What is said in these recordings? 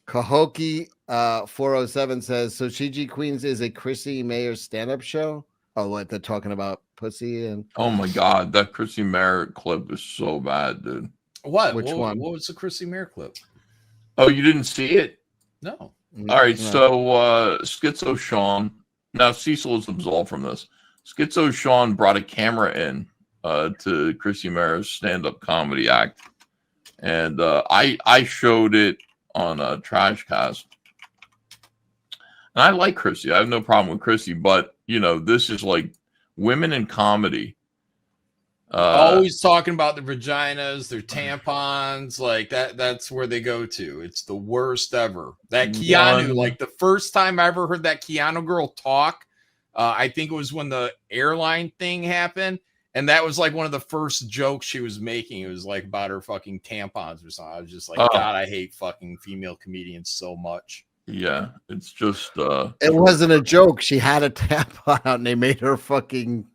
Kahoki 407 says, so CG Queens is a Chrissie Mayr stand-up show? Oh, what, they're talking about pussy and... Oh, my God. That Chrissie Mayr clip is so bad, dude. What? Which one? What was the Chrissie Mayr clip? Oh, you didn't see it? No. All right, so Schizo Sean... Now, Cecil is absolved from this. Schizo Sean brought a camera in to Chrissie Mayr's stand-up comedy act. And I showed it on a Trashcast. And I like Chrissie. I have no problem with Chrissie. But, you know, this is like women in comedy. Always talking about their vaginas, their tampons. Like that's where they go to. It's the worst ever. That Keanu, like the first time I ever heard that Keanu girl talk, I think it was when the airline thing happened. And that was like one of the first jokes she was making. It was like about her fucking tampons or something. I was just like, God, I hate fucking female comedians so much. Yeah, it's just... It wasn't a joke. She had a tampon out and they made her fucking...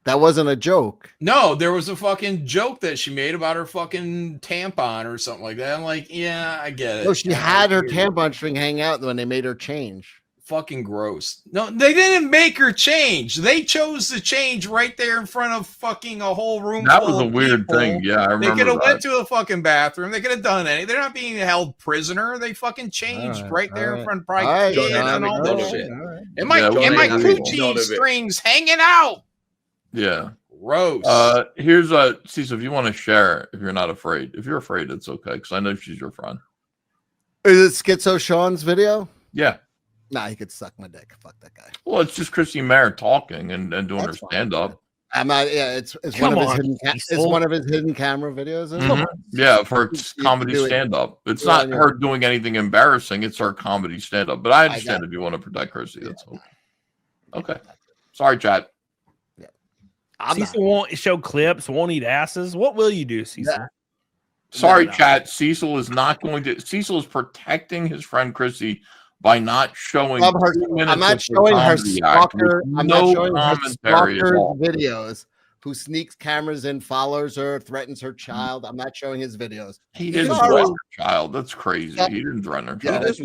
That wasn't a joke. No, there was a fucking joke that she made about her fucking tampon or something like that. I'm like, yeah, I get it. No, she had her tampon string hang out when they made her change. Fucking gross. No, they didn't make her change. They chose to change right there in front of fucking a whole room. That was a weird thing. Yeah, I remember. They could have went to the fucking bathroom. They could have done anything. They're not being held prisoner. They fucking changed right there in front of private and all that shit. And my coochie strings hanging out. Yeah. Gross. Here's Cecil, if you want to share, if you're not afraid. If you're afraid, it's okay, because I know she's your friend. Is it Schizo Sean's video? Yeah. Nah, he could suck my dick. Fuck that guy. Well, it's just Chrissie Mayr talking and doing her stand-up. I'm not. Yeah, it's one of his hidden camera videos. Yeah, for comedy stand-up. It's not her doing anything embarrassing. It's her comedy stand-up. But I understand if you want to protect Chrissie. That's okay. Sorry, chat. Cecil won't show clips, won't eat asses. What will you do, Cecil? Yeah. Sorry, chat. Cecil is not going to. Cecil is protecting his friend Chrissie by not showing. I'm not showing her stalker. I'm not showing her stalker videos. Who sneaks cameras in, follows her, threatens her child. I'm not showing his videos. He didn't threaten her child. That's crazy. He didn't threaten her child.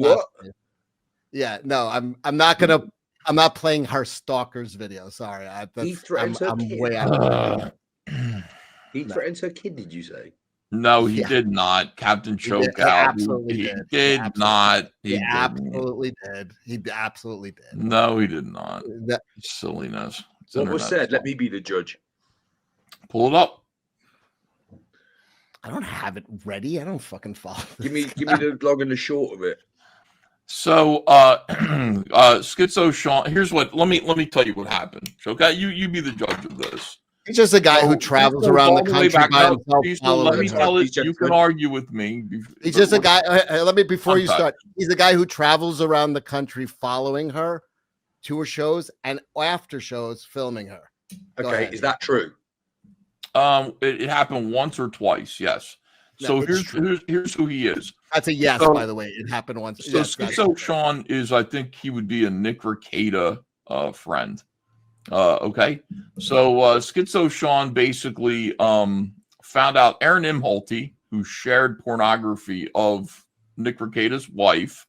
Yeah, no, I'm not gonna. I'm not playing her stalker's video. Sorry, he threatens her kid. Way out of he threatens her kid. Did you say? No, he did not. Captain Chokeout. He absolutely did not. He absolutely did. He absolutely did. No, he did not. Silliness. What was said? Let me be the judge. Pull it up. I don't have it ready. I don't fucking follow. Give me the long and the short of it. So, Schizo Sean, here's what. Let me tell you what happened. Okay, you be the judge of this. He's just a guy who travels around the country by himself. Let me tell it. You can argue with me. He's just a guy. Before you start. He's a guy who travels around the country following her to her shows and after shows filming her. Okay, is that true? It happened once or twice. Yes. So here's who he is. That's a yes, by the way. It happened once. So Schizo Sean is, I think he would be a Nick Rekieta friend. Okay. So Schizo Sean basically found out Aaron Imholty, who shared pornography of Nick Rekieta's wife,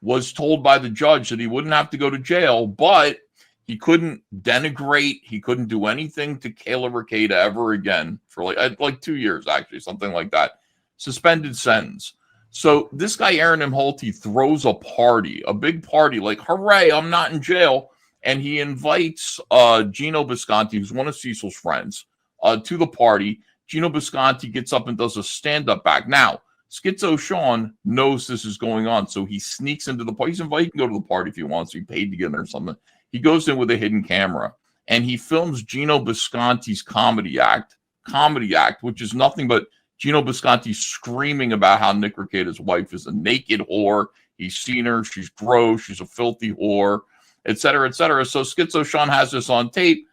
was told by the judge that he wouldn't have to go to jail, but he couldn't denigrate. He couldn't do anything to Kayla Rekieta ever again for like 2 years, actually, something like that. Suspended sentence. So this guy, Aaron Imholty, throws a party, a big party, like, hooray, I'm not in jail. And he invites Gino Bisconti, who's one of Cecil's friends, to the party. Gino Bisconti gets up and does a stand-up act. Now, Schizo Sean knows this is going on, so he sneaks into the party. He's invited. He can go to the party if he wants. He paid to get in there or something. He goes in with a hidden camera, and he films Gino Bisconti's comedy act, which is nothing but Gino Bisconti screaming about how Nick Rekieta's wife is a naked whore. He's seen her. She's gross. She's a filthy whore, et cetera, et cetera. So Schizo Sean has this on tape,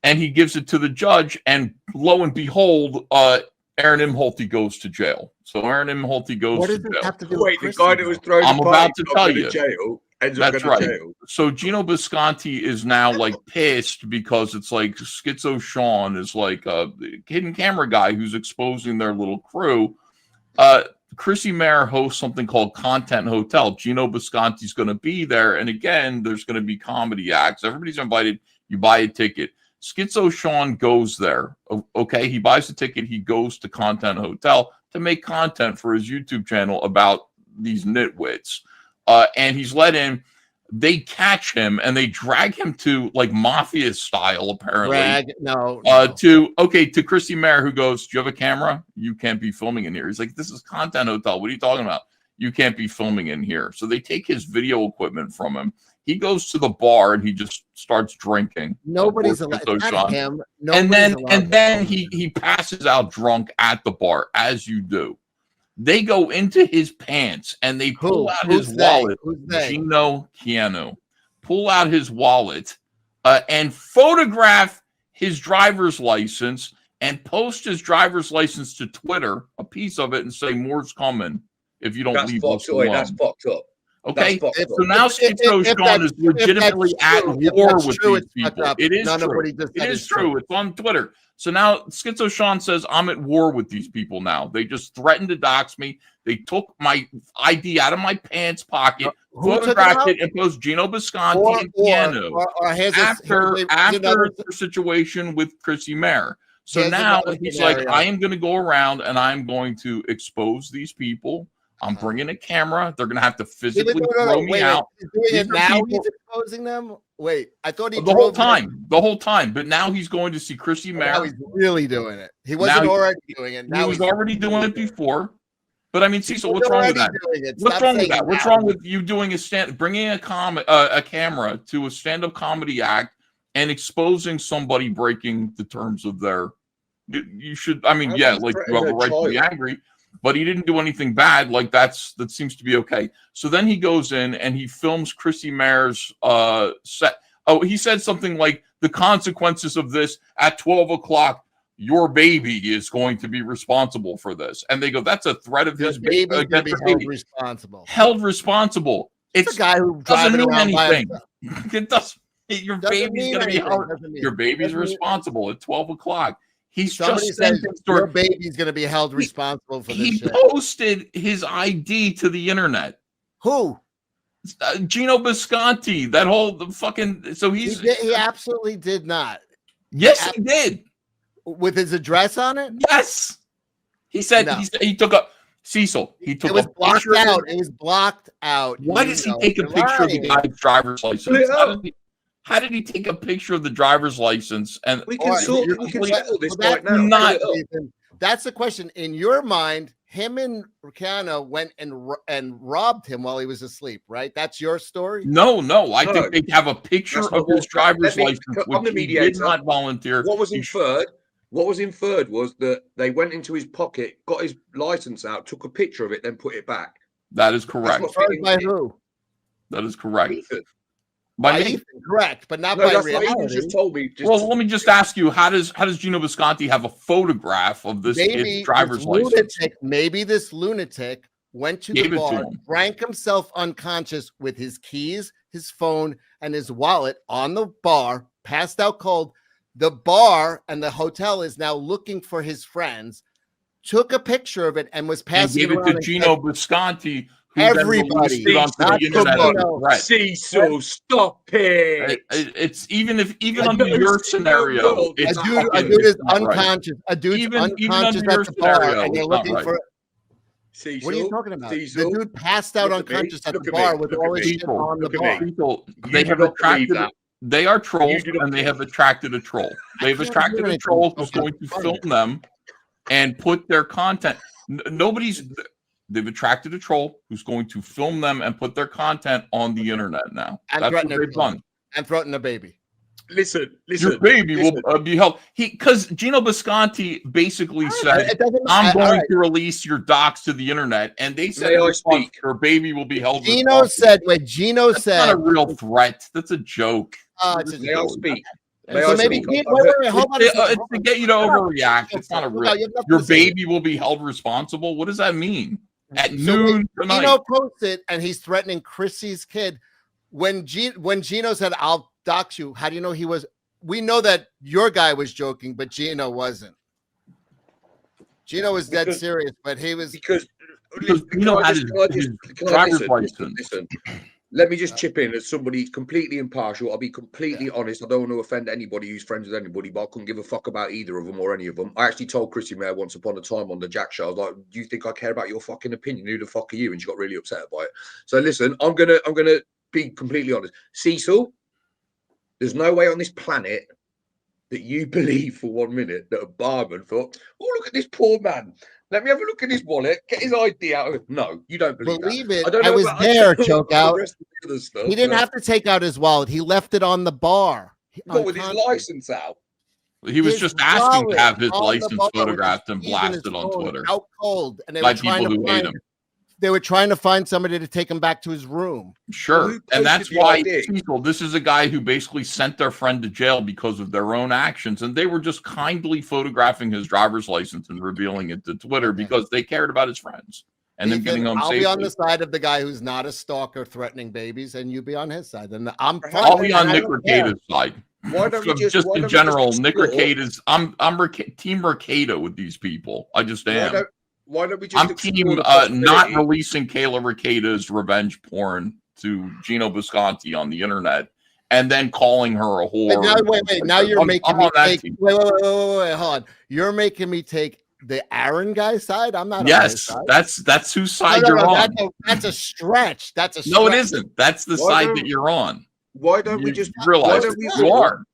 and he gives it to the judge, and lo and behold, Aaron Imholty goes to jail. So Aaron Imholty goes to jail. Wait, the guy that was thrown I'm about to tell you. Jail. That's right. So Gino Bisconti is now like pissed because it's like Schizo Sean is like a hidden camera guy who's exposing their little crew. Chrissie Mayr hosts something called Content Hotel. Gino Bisconti's going to be there. And again, there's going to be comedy acts. Everybody's invited. You buy a ticket. Schizo Sean goes there. Okay. He buys a ticket. He goes to Content Hotel to make content for his YouTube channel about these nitwits. And he's let in. They catch him and they drag him to like mafia style, apparently. To Chrissie Mayr, who goes, "Do you have a camera? You can't be filming in here." He's like, "This is Content Hotel. What are you talking about? You can't be filming in here." So they take his video equipment from him. He goes to the bar and he just starts drinking. Nobody's allowed him. And then he passes out drunk at the bar, as you do. They go into his pants and they pull out his wallet. Gino Keanu. Pull out his wallet and photograph his driver's license and post his driver's license to Twitter, a piece of it, and say, "More's coming if you don't leave us alone." That's fucked up. Okay, so now Schizo Sean is legitimately at war with these people. It is true. It is true. It's on Twitter. So now Schizo Sean says, "I'm at war with these people now. They just threatened to dox me. They took my ID out of my pants pocket, photographed it, and posted Gino Bisconti and Keanu after the situation with Chrissie Mayr." So now he's like, "I am going to go around and I'm going to expose these people. I'm bringing a camera. They're going to have to physically throw me out." He's exposing them? Wait, I thought he the whole time. But now he's going to see Chrissie Mayr. Now he's really doing it. He wasn't already doing it. Now he was already doing it before. But I mean, Cecil, what's wrong with that? What's wrong with that? What's wrong with you doing bringing a camera to a stand-up comedy act and exposing somebody breaking the terms of their? You should. I mean, you have the right to be angry. But he didn't do anything bad. Like that seems to be okay. So then he goes in and he films Chrissie Mayr's set. Oh, he said something like, "The consequences of this at 12 o'clock, your baby is going to be responsible for this." And they go, "That's a threat of his baby against the baby." Held responsible. It's a guy who doesn't mean anything. It doesn't. Your baby's going to be held. Your baby's responsible at 12 o'clock. Somebody says your baby's going to be held responsible for this. He posted his ID to the internet. Who? Gino Bisconti. That whole fucking. So he absolutely did not. Yes, he did. With his address on it. Yes. He said he took a Cecil. He took. It was blocked out. It was blocked out. Why does he take a picture of the guy's driver's license? How did he take a picture of the driver's license? And we can settle this right now. That's the question. In your mind, him and Keanu went and robbed him while he was asleep, right? That's your story? No. I think they have a picture of his driver's license, which he did not volunteer. What was inferred was that they went into his pocket, got his license out, took a picture of it, then put it back. That is correct. By who? That is correct. By Ethan, correct, but not by reality. Just told me. Well, let me just ask you: How does Gino Bisconti have a photograph of this driver's license? Maybe this lunatic went to the bar, drank himself unconscious with his keys, his phone, and his wallet on the bar, passed out cold. The bar and the hotel is now looking for his friends. Took a picture of it and was passing it to Gino Bisconti. Everybody, Cecil, stop it. It's even under your scenario, a dude is unconscious. A dude's unconscious at the bar, and they're looking for. Cecil, what are you talking about? The dude passed out unconscious at the bar with all his shit on the bar. They have attracted. They are trolls, and they have attracted a troll. They've attracted a troll who's going to film them and put their content. They've attracted a troll who's going to film them and put their content on the internet now. That's what they've done. And threaten a baby. Listen. Your baby will be held. Because Gino Bisconti basically said, "I'm going to release your docs to the internet," and they said, "Your baby will be held." Gino said, "That's not a real threat. That's a joke." May I speak? So maybe it's to get you to overreact. It's not a real. Your baby will be held responsible. What does that mean? At noon tonight. Gino posted, and he's threatening Chrissie's kid. When Gino said, "I'll dox you," how do you know he was? We know that your guy was joking, but Gino wasn't. Gino was dead serious, but he was because Gino had his driver's license. Listen. Let me just chip in as somebody completely impartial. I'll be completely honest. I don't want to offend anybody who's friends with anybody, but I couldn't give a fuck about either of them or any of them. I actually told Chrissie Mayr once upon a time on the Jack show, I was like, "Do you think I care about your fucking opinion? Who the fuck are you?" And she got really upset about it. So listen, I'm gonna be completely honest. Cecil, there's no way on this planet that you believe for 1 minute that a barman thought, "Oh, look at this poor man. Let me have a look at his wallet, get his ID out." No, you don't believe it. I don't know. I was there, choke out. Stuff, he didn't have to take out his wallet. He left it on the bar. But with his license out. He was just asking to have his license photographed and blasted on Twitter. Out cold, and they by were trying people to who find hate him. They were trying to find somebody to take him back to his room. Sure. And that's why Cecil, this is a guy who basically sent their friend to jail because of their own actions. And they were just kindly photographing his driver's license and revealing it to Twitter because they cared about his friends and them getting home safely. I'll be on the side of the guy who's not a stalker threatening babies, and you be on his side. And I'm fine. I'll be on Nick Recado's side. Why don't we just in general, Nick Recado's, I'm Team Recado with these people. I just am. Why don't we just I'm team not releasing Kayla Recado's revenge porn to Gino Bisconti on the internet and then calling her a whore. Now, wait. Now you're making me take. Wait, hold on. You're making me take the Aaron guy's side. I'm not. Yes, on his side. that's whose side you're on. That's a stretch. That's a stretch. No, it isn't. That's the side that you're on. Why don't we just realize you are?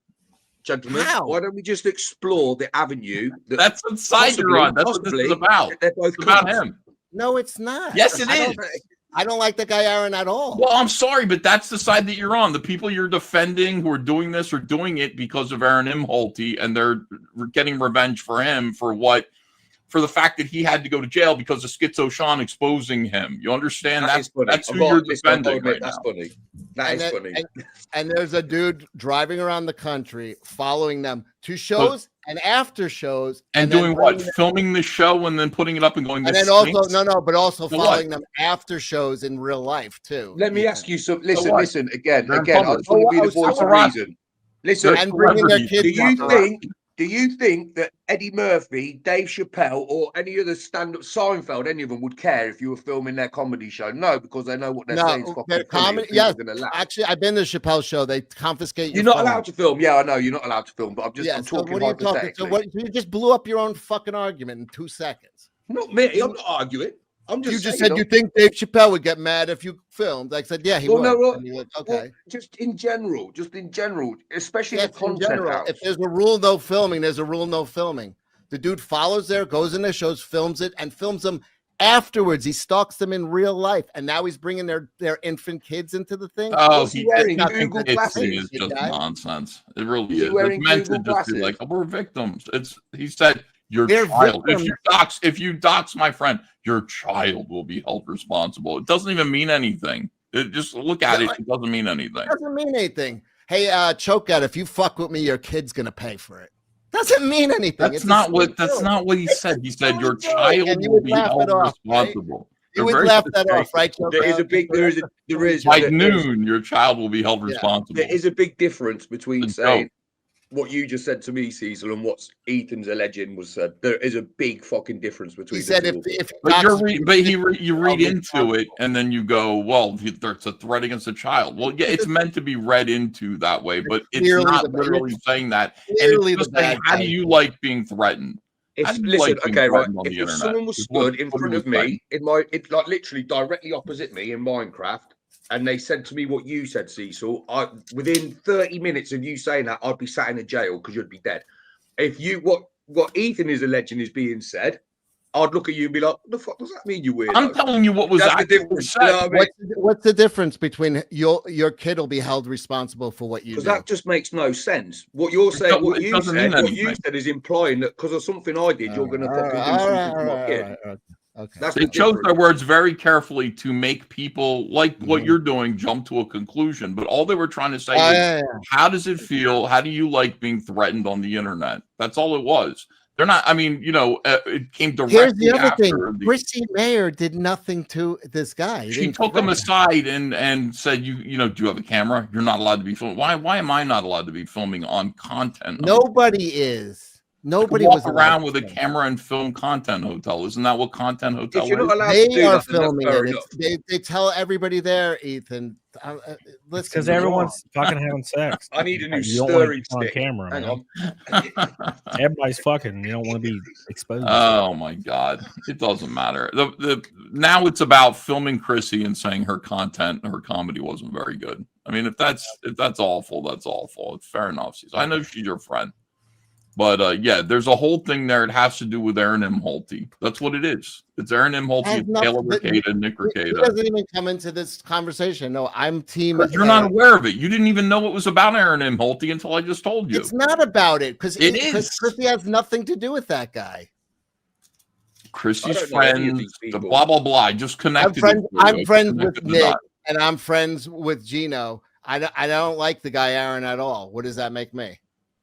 Gentlemen, why don't we just explore the avenue? That's the side you're on. That's what this is about. It's about him. No, it's not. Yes, it is. I don't like the guy Aaron at all. Well, I'm sorry, but that's the side that you're on. The people you're defending who are doing this are doing it because of Aaron Imholty, and they're getting revenge for him for the fact that he had to go to jail because of Schizo Sean exposing him. You understand? That's who you're defending right now. Funny. That is funny. And there's a dude driving around the country following them to shows and after shows. And doing what? Filming the show and then putting it up and going, and then also, but also following them after shows in real life too. Let me ask you some. Listen, again. I just want to be the voice of reason. Listen, and bringing their kids. Do you think that Eddie Murphy, Dave Chappelle, or any other stand-up, Seinfeld, any of them would care if you were filming their comedy show? No, because they know what they're saying is fucking comedy. Yes, actually, I've been to Chappelle's show. They confiscate. You're not allowed to film. Yeah, I know you're not allowed to film, but I'm talking hypothetically. So you just blew up your own fucking argument in 2 seconds. Not me. I'm not arguing. You just said you think Dave Chappelle would get mad if you filmed. I said, yeah, he would. No, okay. Just in general, especially the content house. If there's a rule no filming, there's a rule no filming. The dude follows there, goes in their shows, films it, and films them afterwards. He stalks them in real life, and now he's bringing their infant kids into the thing. Oh, he's wearing Google glasses. It's just nonsense. It really is. It's meant to just be like, oh, we're victims. He said. Your child. If you dox my friend, your child will be held responsible. It doesn't even mean anything. Just look at it. It doesn't mean anything. It doesn't mean anything. Hey, choke out. If you fuck with me, your kid's gonna pay for it. Doesn't mean anything. That's not what he said. He said your child will be held responsible. You would laugh that off, right? There is by noon, your child will be held responsible. There is a big difference between saying what you just said to me, Cecil, and what Ethan's alleging was said. There is a big fucking difference between. He said you read into it, and then you go, well, there's a threat against a child. Well, yeah, it's meant to be read into that way, but it's not literally saying that. And it's just saying, how do you like being threatened? Listen, okay, right. If someone was stood in front of me, it's like literally directly opposite me in Minecraft. And they said to me what you said, Cecil. Within 30 minutes of you saying that, I'd be sat in a jail because you'd be dead. If you what Ethan is alleging is being said, I'd look at you and be like, "What the fuck does that mean, you weirdo?" I'm telling you what was actually said. You know what I mean? What's the difference between your kid will be held responsible for what you do? Because that just makes no sense. What you're saying, what you said is implying that because of something I did, you're going to fucking do something to my kid. Okay. They chose their words very carefully to make people like what you're doing jump to a conclusion. But all they were trying to say is, how does it feel? How do you like being threatened on the internet? That's all it was. They're not. I mean, it came directly. Here's the other thing. Chrissie Mayr did nothing to this guy. She took him aside and said, "Do you have a camera? You're not allowed to be filming. Why am I not allowed to be filming on content? Nobody is." Nobody walk was around with a camera and film Content Hotel. Isn't that what Content Hotel If you're is? not allowed They to do are that, then that's filming fair it. enough. They tell everybody there, Ethan. It's because everyone's fucking having sex. I need a new You don't want to stirring get on stick. camera. Hang Man. on. Everybody's fucking. You don't want to be exposed. Oh my God! It doesn't matter. Now it's about filming Chrissie and saying her content, her comedy wasn't very good. I mean, if that's awful, that's awful. It's fair enough. I know she's your friend, but yeah, there's a whole thing there. It has to do with Aaron M. Holtby. That's what it is. It's Aaron M. Holtby, Taylor Recaida, Nick Recaida. He doesn't even come into this conversation. No, I'm team. You're not aware of it. You didn't even know it was about Aaron M. Holtby until I just told you. It's not about it because it is. Chrissie has nothing to do with that guy. Chrissie's friends, the blah blah blah. I just connected. I'm friends with Nick, and I'm friends with Gino. I don't like the guy Aaron at all. What does that make me?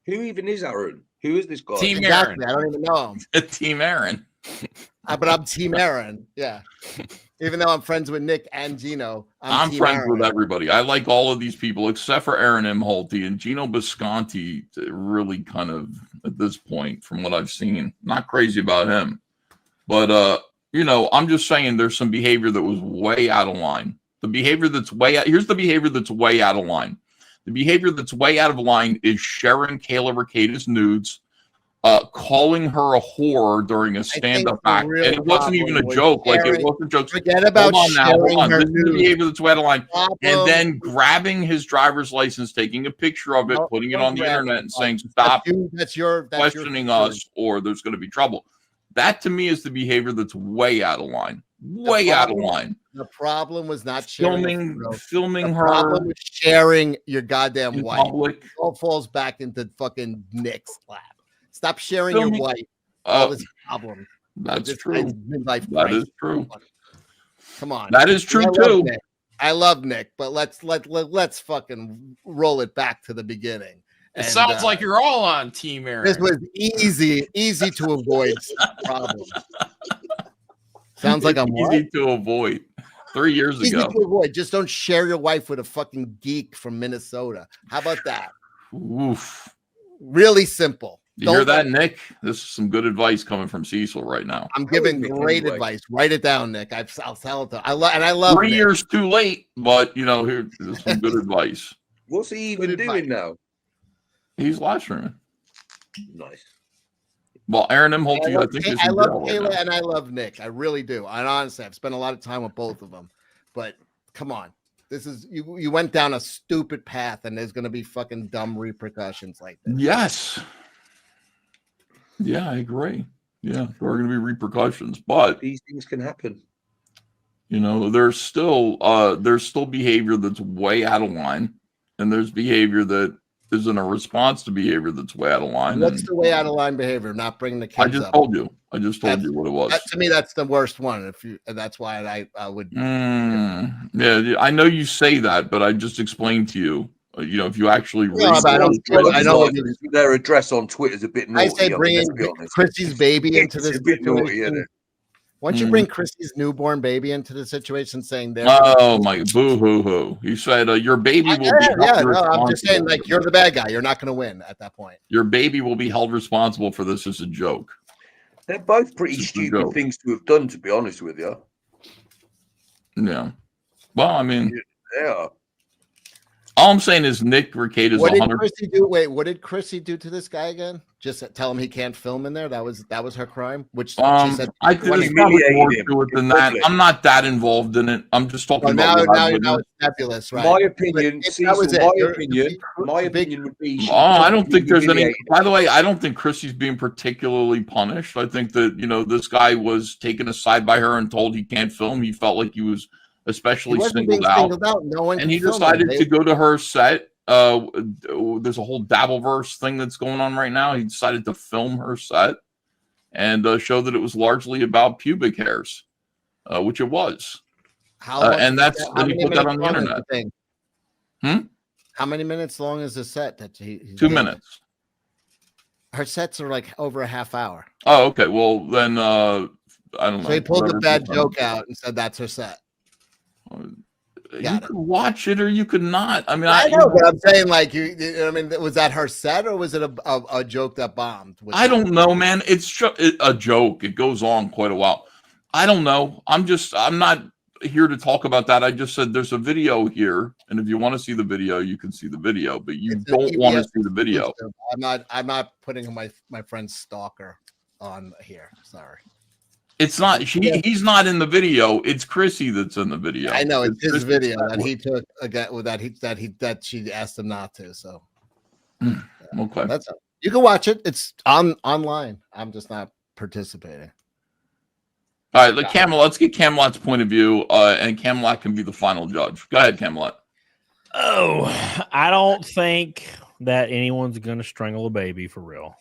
Who even is Aaron? Who is this guy? Team Exactly. Aaron. I don't even know him. Team Aaron. But I'm Team Aaron. Yeah. Even though I'm friends with Nick and Gino, I'm friends with everybody. I like all of these people except for Aaron M. Holtby and Gino Bisconti. Really, kind of at this point, from what I've seen, not crazy about him. But you know, I'm just saying there's some behavior that was way out of line. The behavior that's here's the behavior that's way out of line. The behavior that's way out of line is sharing Kayla Recaita's nudes, calling her a whore during a stand-up act. And it wasn't even a joke. Like, it wasn't jokes. Forget about hold on. This is the nudes. behavior that's way out of line. And then grabbing his driver's license, taking a picture of it, putting it on the internet and saying, stop questioning us or there's going to be trouble. That to me is the behavior that's way out of line. Way out of line. The problem was not sharing filming the her. problem was sharing your goddamn in wife. public. It all falls back into fucking Nick's lap. Stop sharing your wife. All this problem. That's this true. That is true. Come on. That is true too. I love Nick, but let's fucking roll it back to the beginning. It sounds like you're all on Team Aaron. This was easy to avoid problems. Sounds like I'm easy to avoid. 3 years easy ago. to avoid. Just don't share your wife with a fucking geek from Minnesota. How about that? Oof. Really simple. You hear that, Nick? This is some good advice coming from Cecil right now. I'm giving great advice. Write it down, Nick. I'll tell it to. I love. 3 years too late, but you know, here's some good advice. What's he even doing now? He's live streaming. Nice. Well, Aaron M. Holtby, I think I love Kayla and I love Nick. I really do. And honestly, I've spent a lot of time with both of them. But come on, this is you went down a stupid path, and there's going to be fucking dumb repercussions like this. Yes. Yeah, I agree. Yeah, there are going to be repercussions, but these things can happen. You know, there's still behavior that's way out of line, and there's behavior that isn't a response to behavior that's way out of line. What's the way out of line behavior? Not bringing the kids I just told you. I just told you what it was. To me, that's the worst one. That's why I would. Yeah, I know you say that, but I just explained to you. You know, if you actually read, I know their address on Twitter is a bit naughty. I say bringing Chrissie's baby into this. It's a bit naughty, isn't it? Once you bring Chrissy's newborn baby into the situation, saying there, oh my, boo hoo hoo! He said your baby will be. I'm just saying, like, you're the bad guy. You're not going to win at that point. Your baby will be held responsible for this as a joke. They're both pretty stupid things to have done, to be honest with you. Yeah. Well, I mean, they are. All I'm saying is Nick Recaita's. What did Chrissie do? Wait, what did Chrissie do to this guy again? Just tell him he can't film in there. That was her crime. Which she said, I think it's probably more to it than that. I'm not that involved in it. I'm just talking about. Now it's nebulous, right? My opinion. My opinion would be. Oh, I don't think there's any. By the way, I don't think Chrissy's being particularly punished. I think that this guy was taken aside by her and told he can't film. He felt like he was especially singled out. No one and he decided to go to her set. There's a whole Dabbleverse thing that's going on right now. He decided to film her set and show that it was largely about pubic hairs, which it was. And he put that on the internet. How many minutes long is the set? That 2 minutes. Her sets are like over a half hour. Oh, okay. Well, then I don't know. So he pulled the bad joke out and said that's her set. you could watch it or you could not. I mean, I know, but I'm saying, like, I mean, was that her set or was it a joke that bombed? I don't know, man. It's a joke. It goes on quite a while. I don't know. I'm not here to talk about that. I just said there's a video here, and if you want to see the video, you can see the video, but you don't want to see the video. I'm not putting my friend Stalker on here. Sorry. It's not. He's not in the video. It's Chrissie that's in the video. I know it's his video that he took again that she asked him not to. So okay, you can watch it. It's online. I'm just not participating. All right, Camelot. Let's get Camelot's point of view, and Camelot can be the final judge. Go ahead, Camelot. Oh, I don't think that anyone's gonna strangle a baby for real.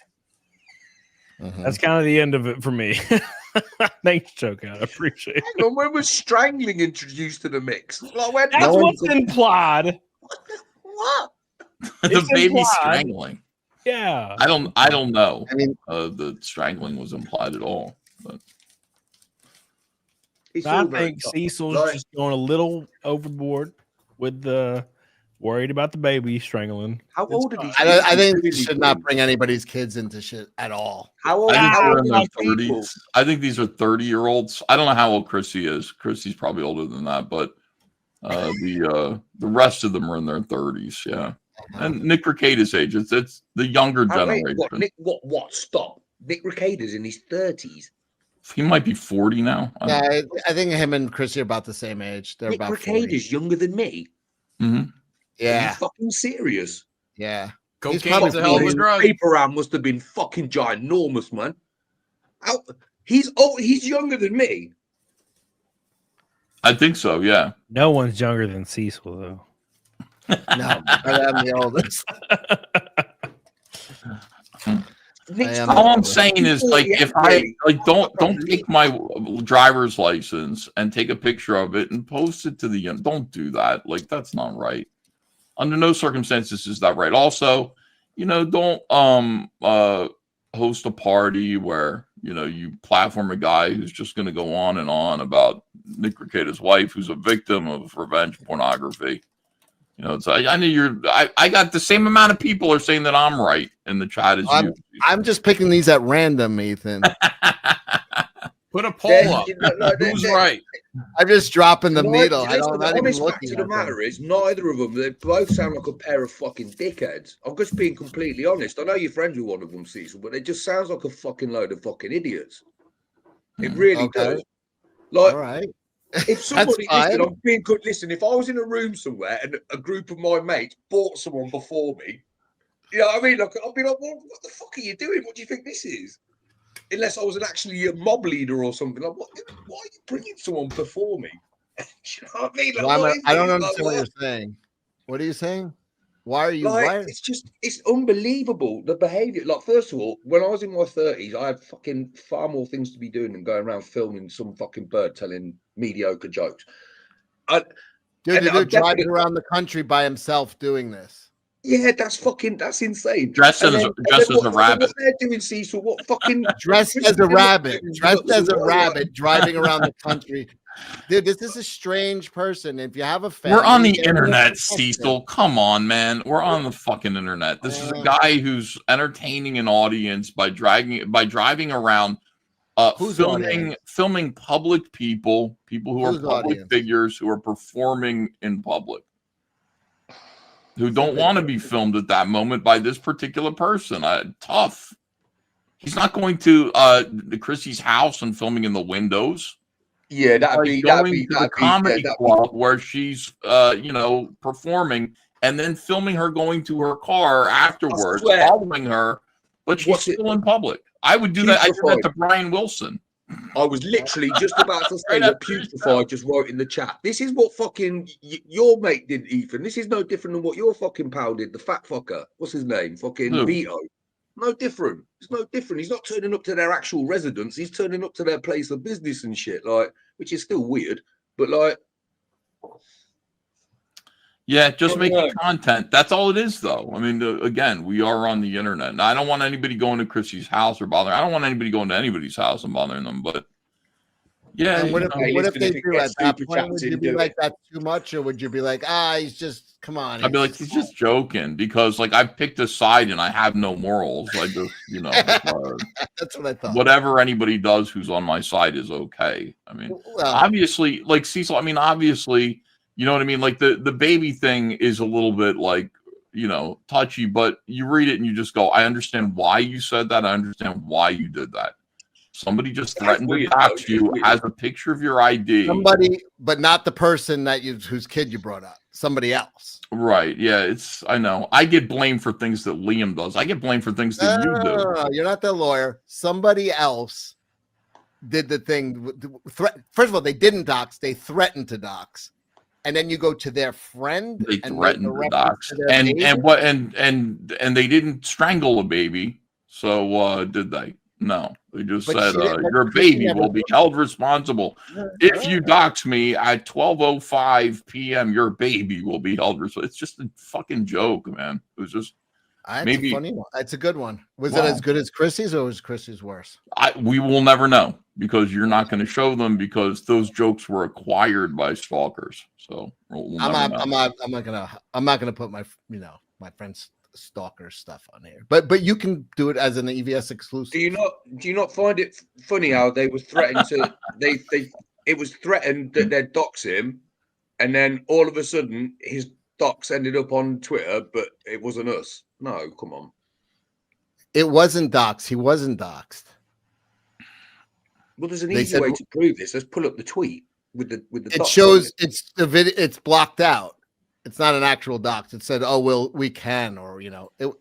That's kind of the end of it for me. Thanks, Chokeout. I appreciate it. When was strangling introduced to the mix? Like, that's what's implied. What? The baby strangling. Yeah. I don't know. I mean, the strangling was implied at all. But I think Cecil's just going a little overboard with the worried about the baby strangling. How old are these? I think we should not bring anybody's kids into shit at all. How old? I think they're in their 30s. I think these are 30-year-olds. I don't know how old Chrissie is. Chrissie's probably older than that, but the rest of them are in their 30s. Yeah, and Nick Rekieta's age. It's the younger generation. What? Stop. Nick Rekieta's in his 30s. He might be 40 now. Yeah, I think him and Chrissie are about the same age. They're Nick about Rekieta's younger than me. Mm-hmm. Yeah. Are you fucking serious? Yeah. Cocaine's a hell of a drug. Paper round must have been fucking ginormous, man. He's younger than me. I think so, yeah. No one's younger than Cecil, though. No, I'm the oldest. All I'm saying is, like, if I don't take my driver's license and take a picture of it and post it to the don't do that. Like, that's not right. Under no circumstances is that right. Also, don't host a party where you platform a guy who's just going to go on and on about Nick Rekieta's wife, who's a victim of revenge pornography. It's I know I got the same amount of people are saying that I'm right in the chat as you. I'm just picking these at random, Ethan. Put a poll up. Who's right? I'm just dropping the needle. The honest fact of the matter is, neither of them. They both sound like a pair of fucking dickheads. I'm just being completely honest. I know you're friends with one of them, Cecil, but it just sounds like a fucking load of fucking idiots. It really does. Like, all right. If somebody I'm being good. Listen, if I was in a room somewhere and a group of my mates bought someone before me, you know what I mean? Like, I'd be like, well, what the fuck are you doing? What do you think this is? Unless I was actually a mob leader or something. Like, why are you bringing someone before me? You know what I mean? Like, I don't understand what you're saying. What are you saying? Why are you? It's unbelievable, the behavior. Like, first of all, when I was in my 30s, I had fucking far more things to be doing than going around filming some fucking bird telling mediocre jokes. Dude, driving around the country by himself doing this. Yeah, that's insane. Dressed as a rabbit. What they're doing, Cecil? What fucking dressed as a rabbit? Dressed as a rabbit, driving around the country. Dude, this is a strange person. If you have a family, we're on the internet, Cecil. Come on, man. We're on the fucking internet. This is a guy who's entertaining an audience by driving around, filming public people who are public figures who are performing in public, who don't want to be filmed at that moment by this particular person. Tough. He's not going to Chrissie's house and filming in the windows. Yeah, that'd be the comedy club where she's performing, and then filming her going to her car afterwards, following her, but she's still in public. I would do that. I did that to Brian Wilson. I was literally just about to say what Putrefied just wrote in the chat. This is what fucking your mate did, Ethan. This is no different than what your fucking pal did. The fat fucker. What's his name? Fucking Vito. No different. It's no different. He's not turning up to their actual residence. He's turning up to their place of business and shit, like, which is still weird, but like, yeah, just making content. That's all it is, though. I mean, again, we are on the internet. Now, I don't want anybody going to Chrissie's house or bothering. I don't want anybody going to anybody's house and bothering them. But Yeah. And what if they if it do gets at that super point? Would chats in, you be do like, it. that's too much, or would you be like, he's just I'd be like, he's just joking, because like I've picked a side and I have no morals. I just, that's what I thought. whatever anybody does who's on my side is okay. I mean, obviously, like Cecil, I mean, obviously, you know what I mean? Like the baby thing is a little bit like, touchy, but you read it and you just go, I understand why you said that. I understand why you did that. Somebody just threatened to dox you, has a picture of your ID. Somebody, but not the person whose kid you brought up. Somebody else. Right. Yeah, I know. I get blamed for things that Liam does. I get blamed for things that you do. No, you're not the lawyer. Somebody else did the thing. First of all, they didn't dox. They threatened to dox. And then you go to their friend. They threatened to dox. And they didn't strangle a baby. So did they? No, they just said your baby will be held responsible. If you dox me at 12:05 p.m., your baby will be held responsible. It's just a fucking joke, man. It was just maybe a funny one. It's a good one. Was it as good as Chrissie's, or was Chrissie's worse? We will never know, because you're not going to show them, because those jokes were acquired by stalkers. So I'm not gonna put my my friend's stalker stuff on here, but you can do it as an EVS exclusive. Do you not find it funny how they were threatened to it was threatened that they'd dox him, and then all of a sudden his dox ended up on Twitter, but it wasn't us. No, come on. It wasn't doxed. He wasn't doxed. Well, there's an easy way to prove this. Let's pull up the tweet with the it shows it's the video, it's blocked out. It's not an actual dox. It said, we can, or who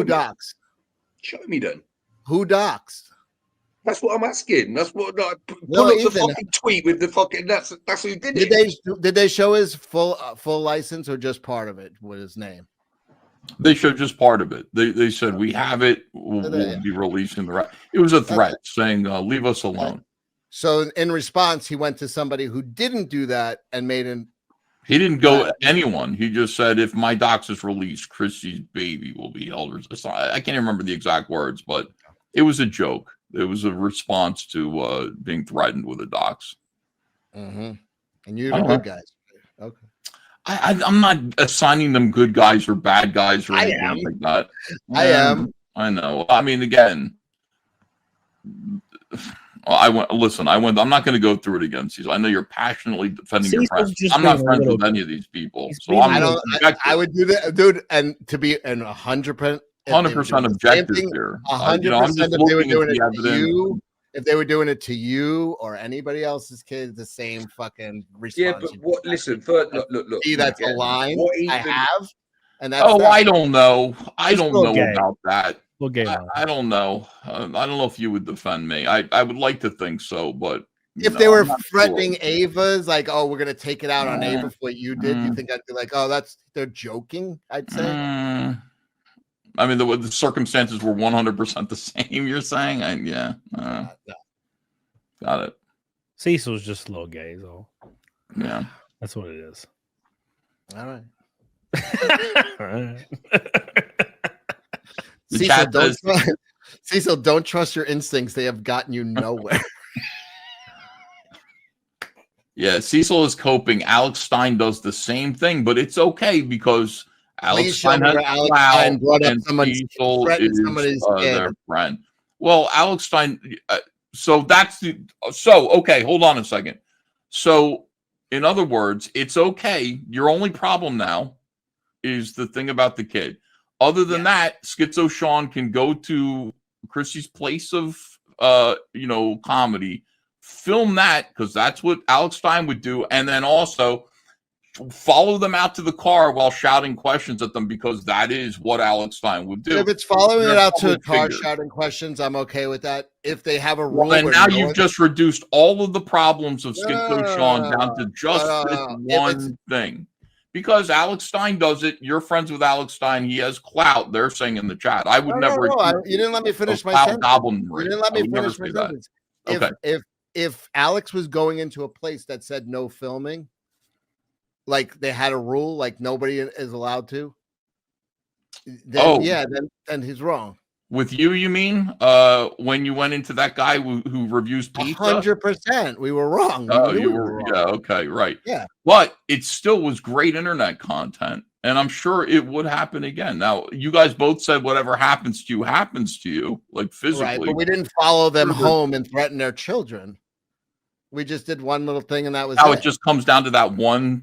doxed? Show me then. Who doxed? That's what I'm asking. That's what pull up the fucking tweet with the fucking that's who did it. Did they show his full license, or just part of it with his name? They showed just part of it. They said, we have it. We'll be releasing the rest. It was a threat saying, leave us alone. So in response, he went to somebody who didn't do that and made him. He didn't go anyone. He just said, if my dox is released, Chrissie's baby will be held. I can't remember the exact words, but it was a joke. It was a response to being threatened with a dox. Mm-hmm. And you're the good guys. Okay. I'm not assigning them good guys or bad guys or anything like that. I am. I know. I mean, again, I'm not going to go through it again, Cecil. I know you're passionately defending your friends. I'm not friends with any of these people. So I would do that, dude. And to be 100% objective here. 100% if they were doing it to you. If they were doing it to you or anybody else's kid, the same fucking response. Yeah, but what? Listen, first, look. See, that's a line I have, and that's. I don't know. I don't know about that. I don't know. I don't know if you would defend me. I would like to think so, but if they were threatening Ava's, like, we're gonna take it out on Ava for what you did, you think I'd be like, they're joking? I'd say. I mean, the circumstances were 100% the same. You're saying, no. Got it. Cecil's just a little gay, though. Yeah, that's what it is. All right. All right. Cecil, don't trust your instincts. They have gotten you nowhere. Yeah, Cecil is coping. Alex Stein does the same thing, but it's okay because Alex Stein has brought up somebody's their friend. Well, Alex Stein. Okay. Hold on a second. So, in other words, it's okay. Your only problem now is the thing about the kid. Other than that, Schizo Sean can go to Chrissie's place of, comedy, film that, because that's what Alex Stein would do, and then also follow them out to the car while shouting questions at them, because that is what Alex Stein would do. If it's following it out to the car, shouting questions, I'm okay with that. If they have a rule, and now you've just reduced all of the problems of Schizo Sean down to just this one thing. Because Alex Stein does it. You're friends with Alex Stein. He has clout. They're saying in the chat. I would never. You didn't let me finish my sentence. You didn't let me finish my sentence. Okay. If Alex was going into a place that said no filming, like they had a rule, like nobody is allowed to, then then he's wrong. With you, you mean? When you went into that guy who reviews pizza? 100%. We were wrong. You were wrong. Yeah, okay, right. Yeah. But it still was great internet content, and I'm sure it would happen again. Now, you guys both said whatever happens to you, like physically. Right, but we didn't follow them home and threaten their children. We just did one little thing, and that was it just comes down to that one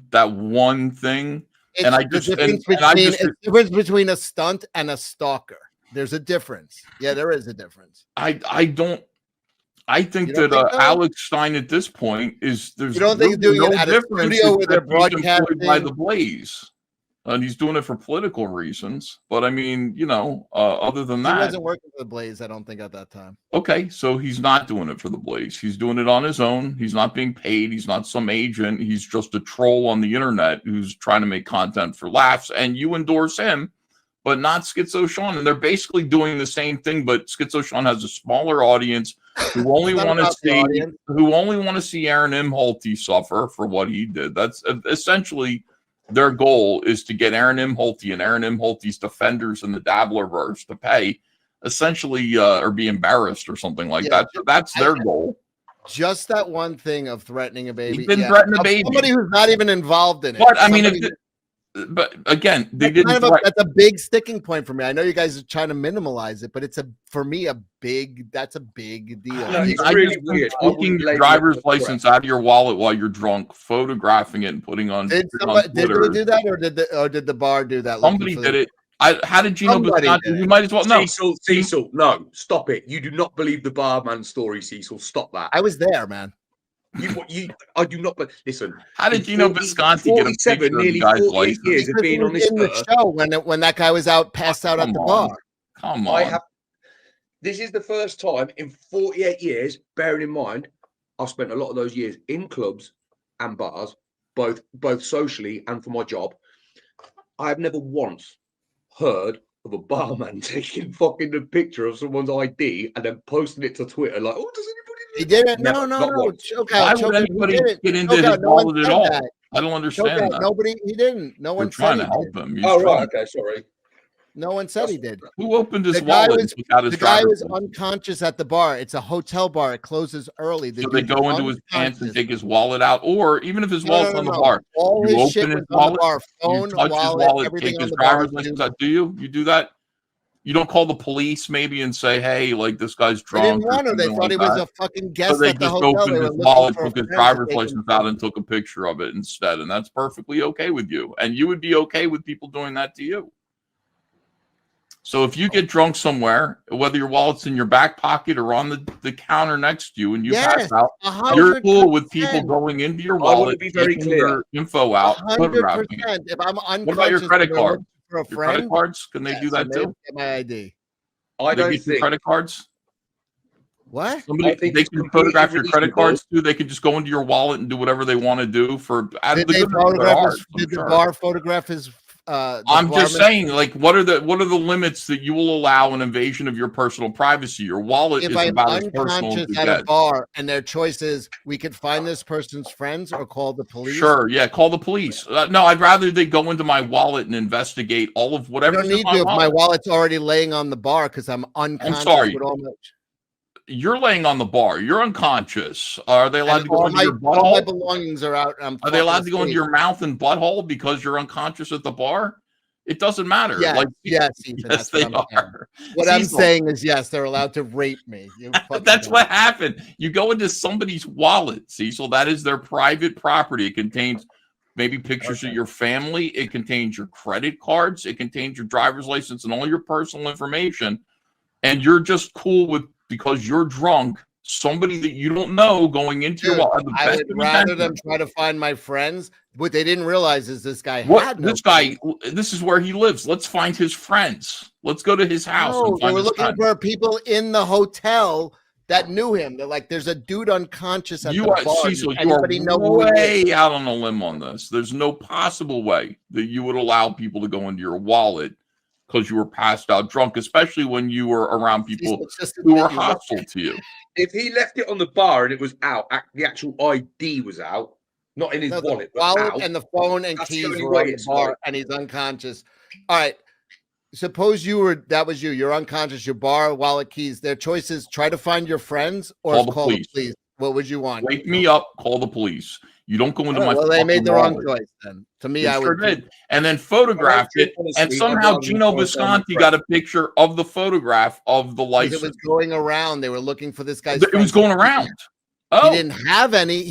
thing. It's and the difference between a stunt and a stalker. There's a difference. Yeah, there is a difference. I think that Alex Stein at this point is there's you don't think he's doing no it at a difference studio where they're broadcasting by the Blaze, and he's doing it for political reasons. But I mean, other than that, he wasn't working for the Blaze. I don't think at that time. Okay, so he's not doing it for the Blaze. He's doing it on his own. He's not being paid. He's not some agent. He's just a troll on the internet who's trying to make content for laughs. And you endorse him, but not Schizo Sean. And they're basically doing the same thing, but Schizo Sean has a smaller audience who only want to see Aaron Imholte suffer for what he did. That's essentially their goal, is to get Aaron Imholte and Aaron Imholte's defenders in the Dabblerverse to pay, essentially, or be embarrassed or something like that. So that's their goal. Just that one thing of threatening a baby. He didn't threaten a baby. Somebody who's not even involved in it. But I mean, but again, they didn't. That's a big sticking point for me. I know you guys are trying to minimalize it, but it's for me that's a big deal. No, it's really weird. Taking your driver's license out of your wallet while you're drunk, photographing it, and putting on. Did they do that, or did the bar do that? Somebody did it. How did Gino Bisconti? You might as well know. Cecil, no, stop it. You do not believe the barman story, Cecil. Stop that. I was there, man. I do not. Listen, how did Gino Bisconti get a picture of the guy's license? Years of being on this in the show when that guy was passed out at the bar. Come on. This is the first time in 48 years. Bearing in mind, I've spent a lot of those years in clubs and bars, both socially and for my job. I have never once heard of a barman taking fucking a picture of someone's ID and then posting it to Twitter like, "Oh, does anybody?" He didn't. No. Why would anybody get into his wallet at all? I don't understand that. Nobody. He didn't. No one trying to help him. Right. Okay. Sorry. No one said he did. Who opened his wallet? The guy was unconscious at the bar. It's a hotel bar. It closes early. So they go into his pants and take his wallet out, or even if his wallet's on the bar, you open his wallet, phone, you touch his wallet, take his driver's license out. Do you do that? You don't call the police maybe and say, "Hey, like this guy's drunk." They didn't want to. They thought he was a fucking guest at the hotel. So they just opened his wallet, took his driver's license out, and took a picture of it instead, and that's perfectly okay with you. And you would be okay with people doing that to you. So if you get drunk somewhere, whether your wallet's in your back pocket or on the counter next to you, and you pass out, 100%. You're cool with people going into your wallet, taking your info out, photographing it. If I'm unconscious, what about your credit card? For a your friend? Credit cards? Can they do that too? Get my ID. I don't think credit cards. What? They can photograph your credit cards too. They can just go into your wallet and do whatever they want to do for. Did the bar photograph his? I'm just saying, like, what are the limits that you will allow an invasion of your personal privacy? Your wallet is about as personal as you get. At a bar, and their choice is we could find this person's friends or call the police. Sure, yeah, call the police. No, I'd rather they go into my wallet and investigate all of whatever. I don't need to if my wallet's already laying on the bar because I'm unconscious. I'm sorry. You're laying on the bar. You're unconscious. Are they allowed to go into your butthole? All my belongings are out. Are they allowed to go into your mouth and butthole because you're unconscious at the bar? It doesn't matter. Yeah, yes, they are. What I'm saying is, yes, they're allowed to rape me. That's what happened. You go into somebody's wallet, Cecil. That is their private property. It contains maybe pictures of your family. It contains your credit cards. It contains your driver's license and all your personal information. And you're just cool with, because you're drunk, somebody that you don't know going into your wallet. I would rather them try to find my friends. What they didn't realize is this guy this is where he lives. Let's find his friends. Let's go to his house. No, they were looking for people in the hotel that knew him. They're like, there's a dude unconscious at the bar. Cecil, you are way out on a limb on this. There's no possible way that you would allow people to go into your wallet because you were passed out drunk, especially when you were around people who were hostile to you. If he left it on the bar and it was out, the actual ID was out, not in his wallet. The wallet and the phone and keys were on the bar, and he's unconscious. All right. suppose that was you. You're unconscious. Your bar, wallet, keys. Their choice is try to find your friends or call the police. What would you want? Wake me up. Call the police. You don't go into my. Well, they made the wrong choice then. To me, I would. Did. And then photographed it, and somehow Gino Bisconti got a picture of the photograph of the license. It was going around. They were looking for this guy's. It was going around. Oh, he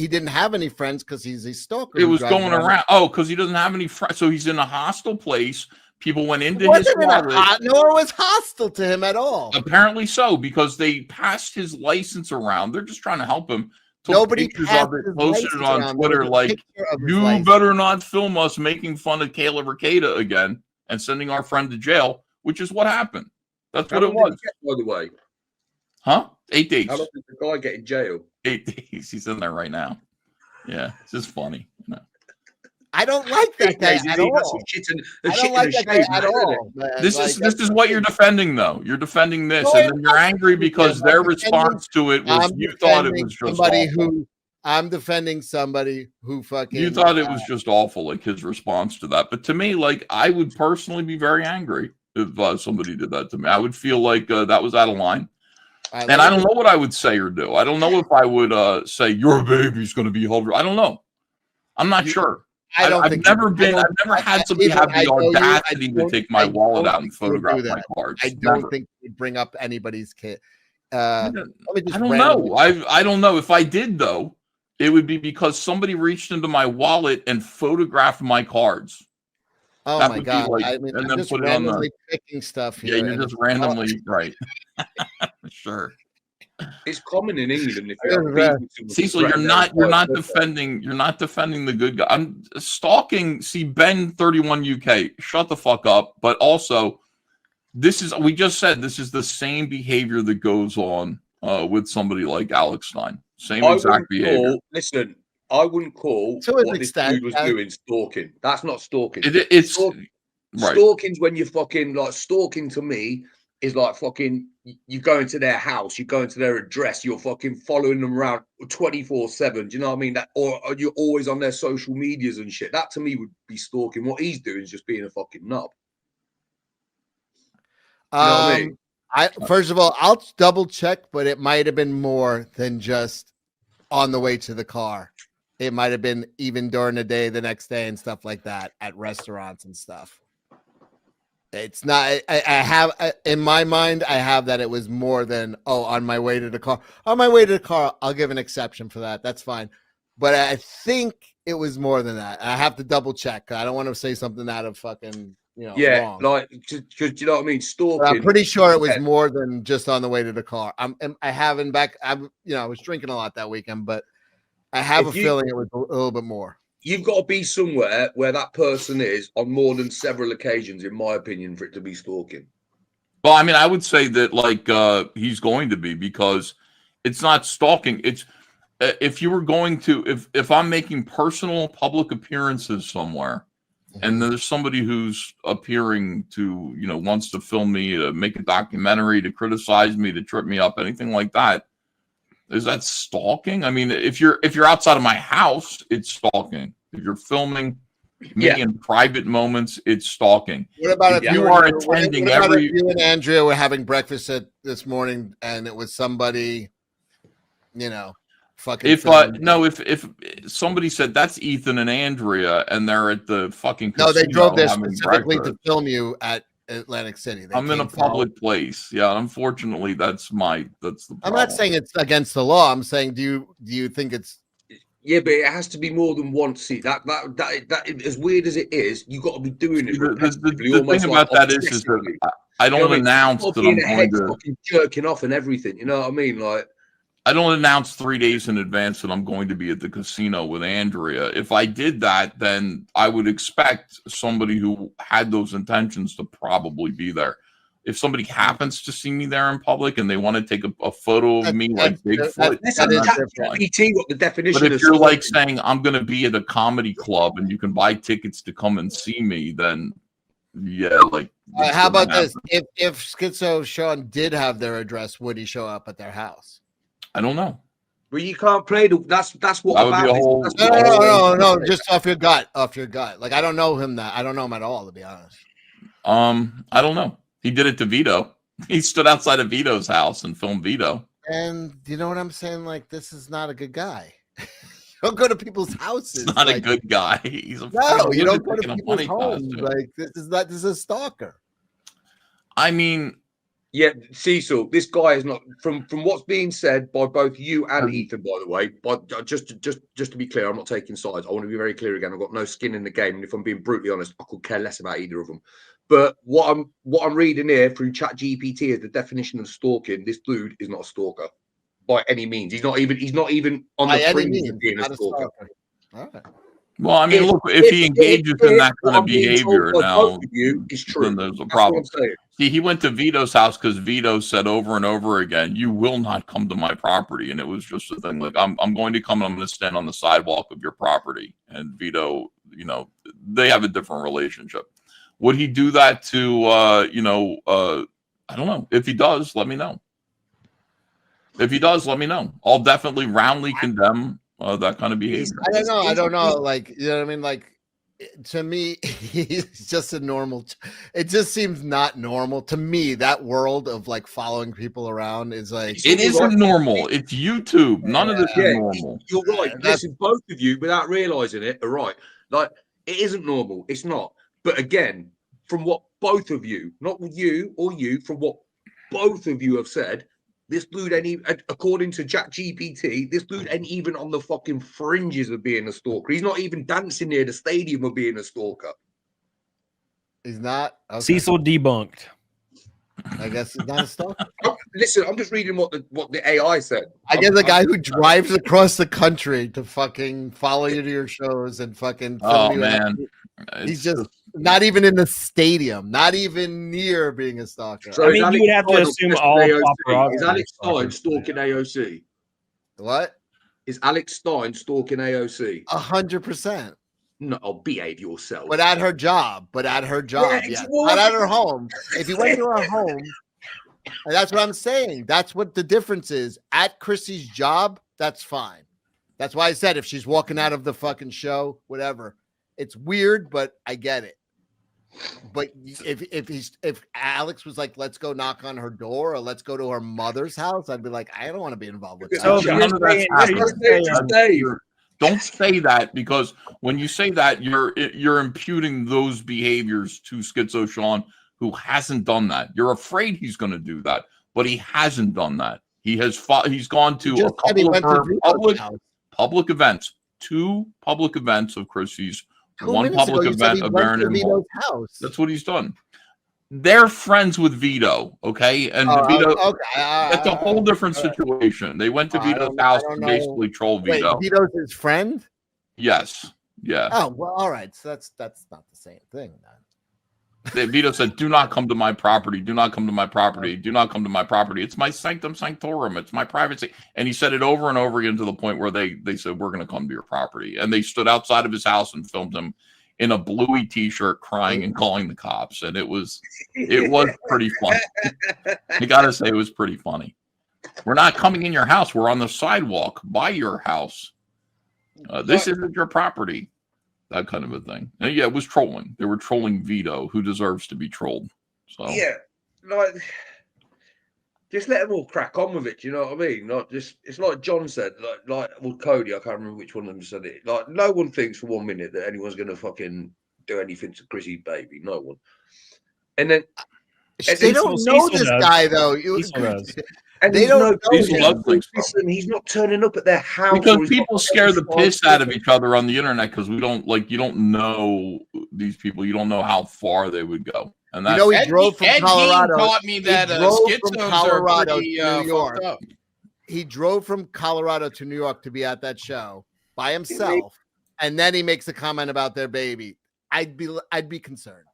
didn't have any friends because he's a stalker. It was going around. Oh, because he doesn't have any friends. So he's in a hostile place. People went into his wallet. No one was hostile to him at all. Apparently so, because they passed his license around. They're just trying to help him. Nobody posted it on Twitter like, you better not film us making fun of Kayla Ricada again and sending our friend to jail, which is what happened. That's what it was. By the way. Huh? 8 days. How long did the guy get in jail? 8 days. He's in there right now. Yeah, it's just funny. No. I don't like that guy at all. I don't like that guy at all. This is what you're defending, though. You're defending this, and then you're angry because their response to it was you thought it was just awful. I'm defending somebody who fucking. You thought it was just awful, like his response to that. But to me, like I would personally be very angry if somebody did that to me. I would feel like that was out of line. And I don't know what I would say or do. I don't know if I would say your baby's going to be held. I don't know. I'm not sure. I've never had somebody have the audacity to take my wallet out and photograph my cards. I don't think you'd bring up anybody's kid. I don't know. I don't know. If I did, though, it would be because somebody reached into my wallet and photographed my cards. Oh my God! Like, I mean, and then put it on the picking stuff here. Yeah, you're just randomly right. Sure. It's common in England. If Cecil, you're not defending the good guy. I'm stalking. See, Ben 31 UK, shut the fuck up. But also, we just said this is the same behavior that goes on with somebody like Alex Stein. Same exact behavior. Listen, I wouldn't call what this dude was doing stalking. That's not stalking. It's right. Stalking's when you're fucking like stalking to me. Is like fucking you go into their house, you go into their address, you're fucking following them around 24/7. Do you know what I mean? That or you're always on their social medias and shit. That to me would be stalking. What he's doing is just being a fucking knob. You know what I mean? First of all, I'll double check, but it might have been more than just on the way to the car. It might have been even during the day, the next day, and stuff like that at restaurants and stuff. It's not. I have in my mind. I have that it was more than on my way to the car. On my way to the car, I'll give an exception for that. That's fine. But I think it was more than that. I have to double check. I don't want to say something out of fucking wrong. Like because you know what I mean. Stalking. But I'm pretty sure it was more than just on the way to the car. I was drinking a lot that weekend, but I have a feeling it was a little bit more. You've got to be somewhere where that person is on more than several occasions, in my opinion, for it to be stalking. Well, I mean, I would say that like he's going to be because it's not stalking. It's if you were going to if I'm making personal public appearances somewhere, and there's somebody who's appearing to wants to film me, to make a documentary, to criticize me, to trip me up, anything like that. Is that stalking? I mean, if you're outside of my house, it's stalking. If you're filming me in private moments, it's stalking. What about if you are attending every? If you and Andrea were having breakfast this morning, and it was somebody, fucking. If somebody said that's Ethan and Andrea, and they're at the fucking casino, they drove there specifically to film you at Atlantic City. I'm in a public place. Yeah, unfortunately, that's the problem. I'm not saying it's against the law. I'm saying, do you think it's? Yeah, but it has to be more than once. See that as weird as it is, you got to be doing it. The thing about that is that I don't announce that I'm going to fucking jerking off and everything. You know what I mean? Like, I don't announce 3 days in advance that I'm going to be at the casino with Andrea. If I did that, then I would expect somebody who had those intentions to probably be there. If somebody happens to see me there in public and they want to take a photo of me like Bigfoot, that's what the definition. But if you're like saying I'm going to be at a comedy club and you can buy tickets to come and see me, then like. How about this? If Schizo Sean did have their address, would he show up at their house? I don't know. Well, you can't play that's what that would be a whole. No, just off your gut. Like I don't know him I don't know him at all, to be honest. I don't know. He did it to Vito. He stood outside of Vito's house and filmed Vito. And you know what I'm saying? Like, this is not a good guy. Don't go to people's houses. He's not like, a good guy. He's a no. You don't go lunatic to in a people's funny homes. costume. Like, this is a stalker. I mean, yeah, Cecil, this guy is not from what's being said by both you and Ethan, by the way. But just to be clear, I'm not taking sides. I want to be very clear again. I've got no skin in the game, and if I'm being brutally honest, I could care less about either of them. But what I'm reading here through ChatGPT is the definition of stalking. This dude is not a stalker by any means. He's not even on the fringe of being a stalker. All right. well, I mean, look, if he engages in that kind of behavior now, is true. then there's a problem. See, he went to Vito's house because Vito said over and over again, "You will not come to my property," and it was just a thing like, "I'm going to come and I'm going to stand on the sidewalk of your property." And Vito, you know, they have a different relationship. Would he do that to, I don't know. If he does, let me know. If he does, let me know. I'll definitely roundly condemn that kind of behavior. I don't know. Like, you know what I mean? Like, to me, he's just a normal. It just seems not normal to me. That world of like following people around is like, it isn't normal. It's YouTube. None of this is normal. You're right. Listen, both of you, without realizing it, are right. Like, it isn't normal. It's not. But again, from what both of you, not you or you, from what both of you have said, this dude ain't even, according to ChatGPT, this dude ain't even on the fucking fringes of being a stalker. He's not even dancing near the stadium of being a stalker. He's not. Okay. Cecil debunked. I guess he's not a stalker. Listen, I'm just reading what the AI said. I guess a guy who drives across the country to fucking follow you to your shows and fucking. Oh man, he's just not even in the stadium, not even near being a stalker. So I mean, you would have to assume all paparazzi. Is Alex Stein stalking AOC? What? Is Alex Stein stalking AOC? 100%. No, behave yourself. But at her job. Yeah, not at her home. If you went to her home, and that's what I'm saying. That's what the difference is. At Chrissie's job, that's fine. That's why I said if she's walking out of the fucking show, whatever. It's weird, but I get it. But if Alex was like, let's go knock on her door or let's go to her mother's house, I'd be like, I don't want to be involved with that. So don't say that, because when you say that, you're imputing those behaviors to Schizo Sean, who hasn't done that. You're afraid he's going to do that, but he hasn't done that. He's gone to a couple of public events, 2 public events of Chrissie's. 1 public event of Baron Hall. That's what he's done. They're friends with Vito, okay? And Vito, that's a whole different situation. They went to Vito's house to basically troll Vito. Wait, Vito's his friend? Yes. Yeah. Oh, well, all right. So that's not the same thing then. Vito said, "Do not come to my property. Do not come to my property. Do not come to my property. It's my sanctum sanctorum. It's my privacy." And he said it over and over again to the point where they said, "We're going to come to your property." And they stood outside of his house and filmed him in a bluey t-shirt crying and calling the cops. And it was pretty funny. I got to say, it was pretty funny. "We're not coming in your house. We're on the sidewalk by your house. This isn't your property." That kind of a thing. And yeah, it was trolling. They were trolling Vito, who deserves to be trolled. So yeah, like, just let them all crack on with it. Do you know what I mean? Like, just, it's like John said, like Cody. I can't remember which one of them said it. Like, no one thinks for 1 minute that anyone's going to fucking do anything to Chrissy baby. No one. And then they don't know this guy though. And they don't know. Listen, he's not turning up at their house because people scare the piss out of each other on the internet, because you don't know these people. You don't know how far they would go. And that's, he drove from Colorado. Taught me that Colorado to New York. Up. He drove from Colorado to New York to be at that show by himself, and then he makes a comment about their baby. I'd be concerned.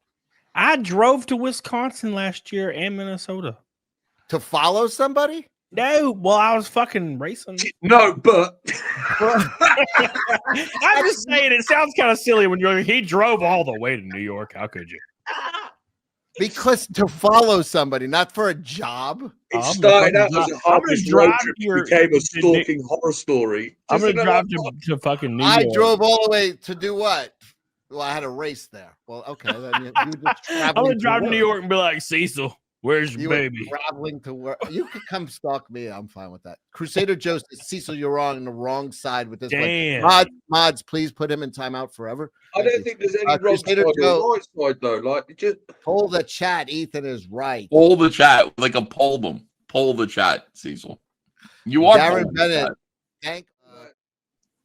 I drove to Wisconsin last year and Minnesota. To follow somebody? No, well, I was fucking racing. No, but I'm just saying it sounds kind of silly when he drove all the way to New York. How could you? Because to follow somebody, not for a job. It started out as a harvest road trip, became a stalking horror story. I'm gonna drive to fucking New York. I drove all the way to do what? Well, I had a race there. Well, okay. Then you just I'm gonna drive to New York and be like, Cecil, where's your you baby? traveling to work. You could come stalk me. I'm fine with that. Crusader Joe says, Cecil, you're on the wrong side with this Damn. one. Mods, please put him in timeout forever. I don't think there's any wrong side or right side though. Like, just poll the chat. Ethan is right. Poll the chat, like a poll them. Poll the chat, Cecil. You are Darren Bennett. Thank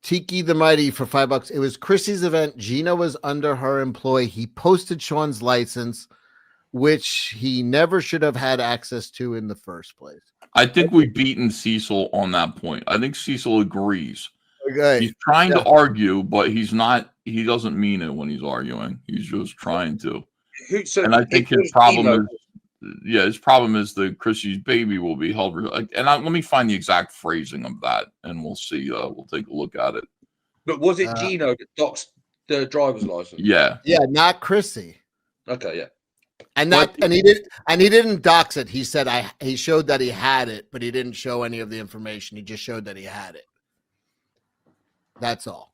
Tiki the Mighty for $5. It was Chrissie's event. Gina was under her employ. He posted Sean's license, which he never should have had access to in the first place. I think we've beaten Cecil on that point. I think Cecil agrees. Okay. He's trying to argue, but he's not. He doesn't mean it when he's arguing. He's just trying to. And I think his problem is, his problem is that Chrissy's baby will be held. And let me find the exact phrasing of that, and we'll see. We'll take a look at it. But was it Gino that doxed the driver's license? Yeah. Yeah, not Chrissy. Okay, yeah. And he didn't dox it. He said he showed that he had it, but he didn't show any of the information. He just showed that he had it. That's all.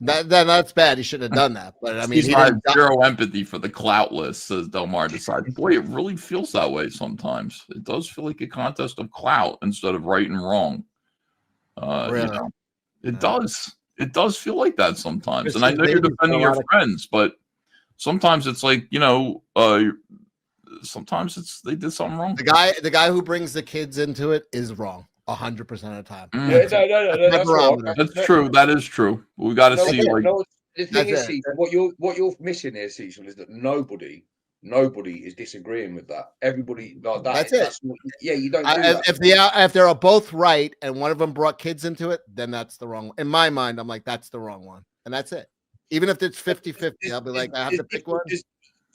That's bad. He should have done that. But I mean, he had zero empathy for the clout list, says Delmar decides. Boy, it really feels that way sometimes. It does feel like a contest of clout instead of right and wrong. Really? You know, it does. It does feel like that sometimes. And I know you're defending your friends, but sometimes it's like, sometimes it's they did something wrong. The guy who brings the kids into it is wrong 100% of the time. No, that's wrong. That's true. That is true. We got to see. The thing is, Cecil, what you're missing here, Cecil, is that nobody is disagreeing with that. Everybody like that. That's it. You don't. If they're both right and one of them brought kids into it, then that's the wrong one. In my mind, I'm like, that's the wrong one, and that's it. Even if it's 50-50, I'll be like, I have to pick one.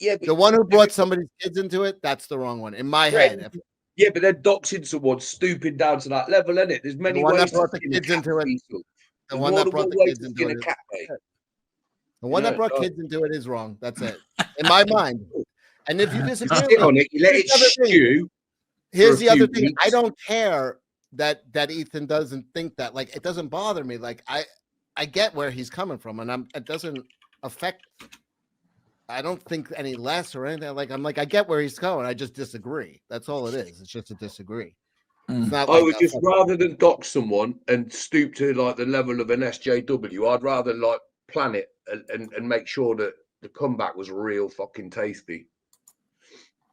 Yeah, but the one who brought somebody's kids into it, that's the wrong one in my head. Yeah, but they're doxing someone, stooping down to that level, isn't it? There's many ways that brought the kids into it. The one that brought the kids into it. The one that brought kids into it is wrong. That's it. In my mind. And if you disagree on it, you let it stew. Here's the other thing. I don't care that Ethan doesn't think that. Like, it doesn't bother me. Like, I get where he's coming from, and it doesn't affect. I don't think any less or anything. Like, I'm like, I get where he's going. I just disagree. That's all it is. It's just a disagree. It's not I would just rather than dox someone and stoop to like the level of an SJW, I'd rather like plan it and make sure that the comeback was real fucking tasty,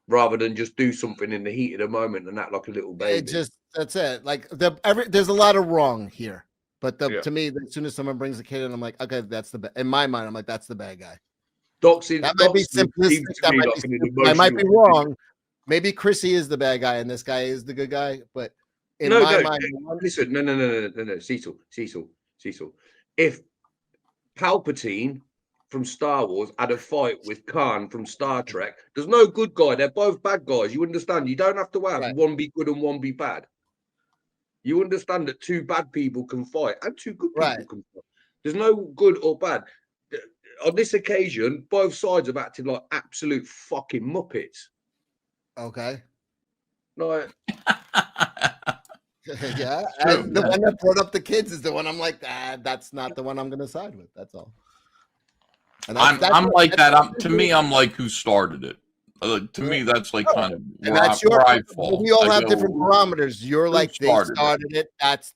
rather than just do something in the heat of the moment and act like a little baby. That's it. Like there's a lot of wrong here, but to me, as soon as someone brings a kid in, I'm like, okay, that's in my mind, I'm like, that's the bad guy. Doxing, that might be simplistic. I might be wrong. Maybe Chrissy is the bad guy and this guy is the good guy. But in my mind, listen, no, Cecil. If Palpatine from Star Wars had a fight with Khan from Star Trek, there's no good guy. They're both bad guys. You understand? You don't have to have one be good and one be bad. You understand that two bad people can fight and two good people can fight. There's no good or bad. On this occasion, both sides have acted like absolute fucking muppets. Okay. No. Yeah. And the one that brought up the kids is the one I'm like, that's not the one I'm going to side with. That's all. And I'm like that. To me, I'm like who started it. To me, that's like kind of where I fall. We all have different barometers. You're like, they started it. That's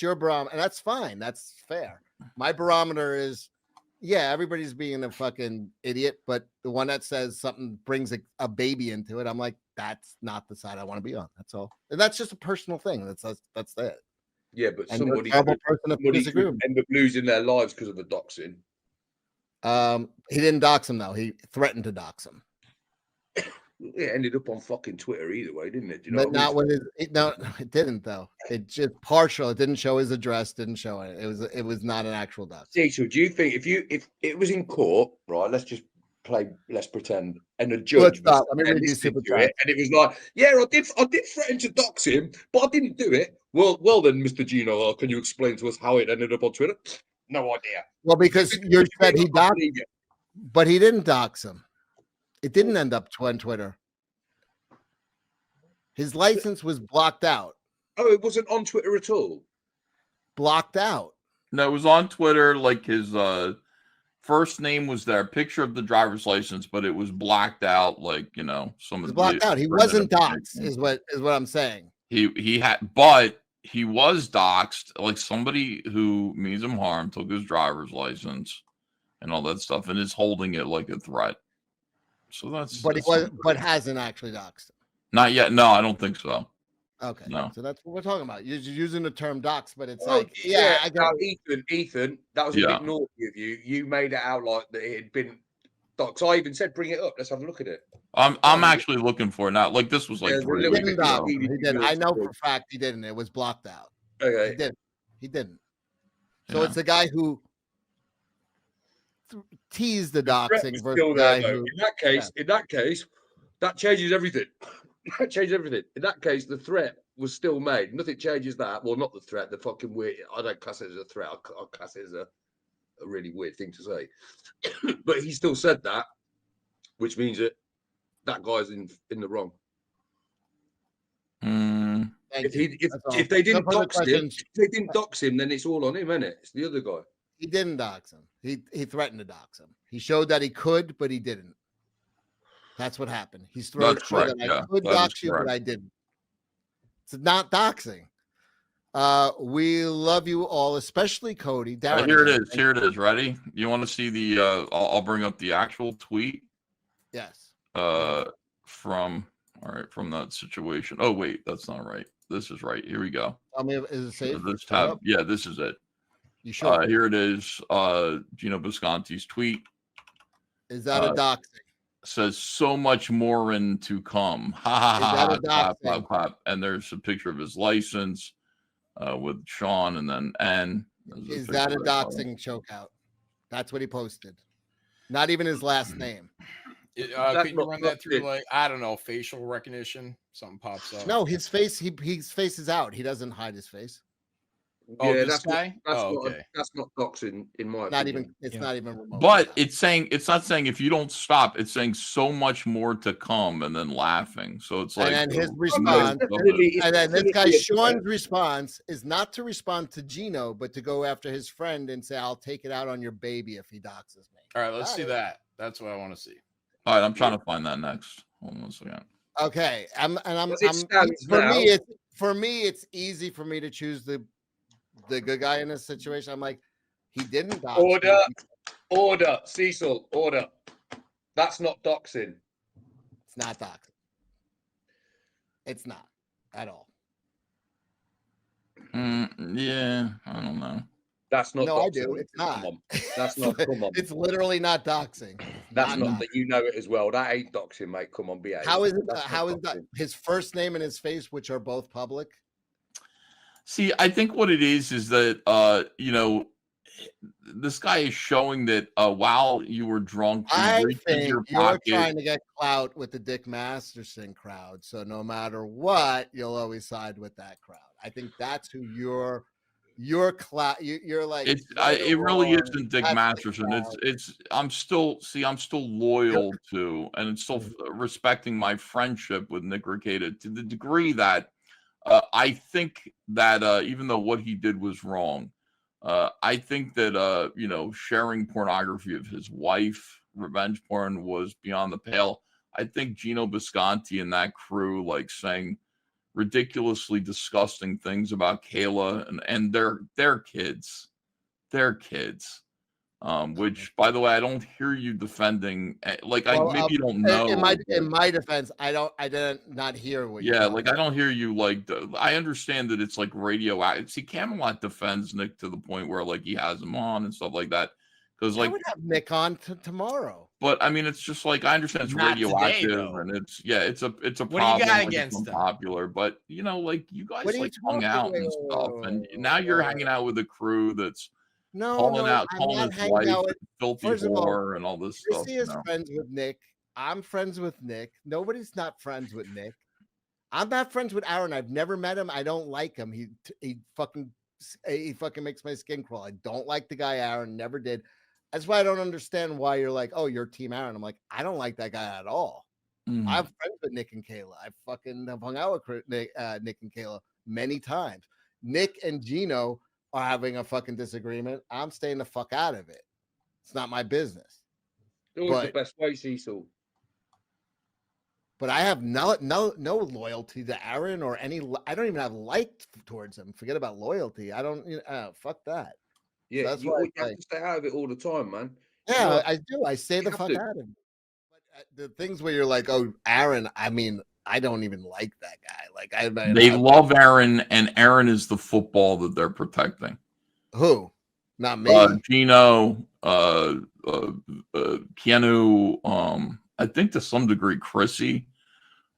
your barometer. And that's fine. That's fair. My barometer is, everybody's being a fucking idiot, but the one that says something brings a baby into it, I'm like, that's not the side I want to be on. That's all. And that's just a personal thing. That's it. Yeah, but somebody could end up losing their lives because of the doxing. He didn't dox him though. He threatened to dox him. It ended up on fucking Twitter either way, didn't it? Do you know? But not what it didn't though. It just partial. It didn't show his address. Didn't show it. It was not an actual dox. So do you think if it was in court, right? Let's pretend, and the judge let me read you super and it was like, I did threaten to dox him, but I didn't do it. Well then, Mr. Gino, can you explain to us how it ended up on Twitter? No idea. Well, because you said he doxed him, but he didn't dox him. It didn't end up on Twitter. His license was blocked out. Oh, it wasn't on Twitter at all? Blocked out. No, it was on Twitter, like his First name was there, picture of the driver's license, but it was blacked out, like, you know, some of It's blacked out. He wasn't doxxed, is what I'm saying. He had, but he was doxxed, like somebody who means him harm took his driver's license and all that stuff and is holding it like a threat. So but hasn't actually doxed him. Not yet. No, I don't think so. Okay, no. So that's what we're talking about. You're using the term dox, but it's I got Ethan, that was a bit naughty of you. You made it out like that it had been dox. I even said, bring it up. Let's have a look at it. I'm actually looking for it now. Like this was like 3 weeks ago. He did. I know for a fact he didn't. It was blocked out. Okay. He didn't. So it's the guy who teased the doxing versus the guy who. In that case, that changes everything. That changed everything. In that case, the threat was still made. Nothing changes that. Well, not the threat. The fucking weird. I don't class it as a threat. I'll class it as a really weird thing to say. But he still said that, which means that guy's in the wrong. If they didn't dox him, then it's all on him, isn't it? It's the other guy. He didn't dox him. He threatened to dox him. He showed that he could, but he didn't. That's what happened. He's throwing that I could dox you, but I didn't. It's not doxing. We love you all, especially Cody. Darren, here it is. Here it is. Ready? You want to see the? I'll bring up the actual tweet. Yes. From that situation. Oh wait, that's not right. This is right. Here we go. Tell me, is it safe? This tab. Yeah, this is it. You sure? Here it is. Gino Bisconti's tweet. Is that a doxing? Says so much more in to come. Ha ha ha! Clap, clap. And there's a picture of his license with Sean, and then N. Is that a doxing chokeout? That's what he posted. Not even his last name. Can you run that through, like, I don't know, facial recognition? Something pops up. No, his face. His face is out. He doesn't hide his face. Yeah, this guy. That's not doxing in my opinion. It's not even remote. But it's not saying if you don't stop. It's saying so much more to come, and then laughing. So it's like, and then his response, and then this guy Sean's response is not to respond to Gino, but to go after his friend and say, "I'll take it out on your baby if he doxes me." All right, let's see that. That's what I want to see. All right, I'm trying to find that next. Hold on a second. Okay, for me, it's easy for me to choose the good guy in this situation. I'm like, he didn't dox. Order, Cecil, order. That's not doxing. It's not doxing. It's not at all. Yeah, I don't know. That's not. No, doxing. I do. It's not. That's not. Come on. It's literally not doxing. That's not that. You know it as well. That ain't doxing, mate. Come on, behave. How is it? How is that? His first name and his face, which are both public. See, I think what it is that this guy is showing that while you were drunk, I think you're trying to get clout with the Dick Masterson crowd. So no matter what, you'll always side with that crowd. I think that's who your clout. You're like it really isn't Dick Masterson. I'm still loyal to and still respecting my friendship with Nick Rekieta to the degree that. I think that even though what he did was wrong, I think that sharing pornography of his wife, revenge porn, was beyond the pale. I think Gino Bisconti and that crew, like, saying ridiculously disgusting things about Kayla and their kids, which, by the way, I don't hear you defending. Like, maybe you don't know. In my defense, I didn't not hear what. Yeah, like I don't hear you. Like, I understand that it's like radioactive. See, Camelot defends Nick to the point where like he has him on and stuff like that. Because like, I would have Nick on tomorrow. But I mean, it's just like I understand it's not radioactive today, and it's a problem. What do you got against them? Popular, but like you guys like hung out and stuff, and now you're hanging out with a crew that's. Calling his wife filthy whore and all this stuff. Chrissie is friends with Nick. I'm friends with Nick. Nobody's not friends with Nick. I'm not friends with Aaron. I've never met him. I don't like him. He fucking makes my skin crawl. I don't like the guy Aaron. Never did. That's why I don't understand why you're like, oh, you're Team Aaron. I'm like, I don't like that guy at all. Mm-hmm. I'm friends with Nick and Kayla. I fucking have hung out with Nick and Kayla many times. Nick and Gino are having a fucking disagreement. I'm staying the fuck out of it. It's not my business. Always the best way, Cecil. But I have no loyalty to Aaron or any. I don't even have like towards him. Forget about loyalty. I don't. Fuck that. Yeah, so that's you, why you have to stay out of it all the time, man. Yeah, I do. I stay the fuck out of it. But the things where you're like, oh, Aaron. I mean, I don't even like that guy. Like they love Aaron, and Aaron is the football that they're protecting. Who? Not me. Gino, Keanu, I think to some degree Chrissie.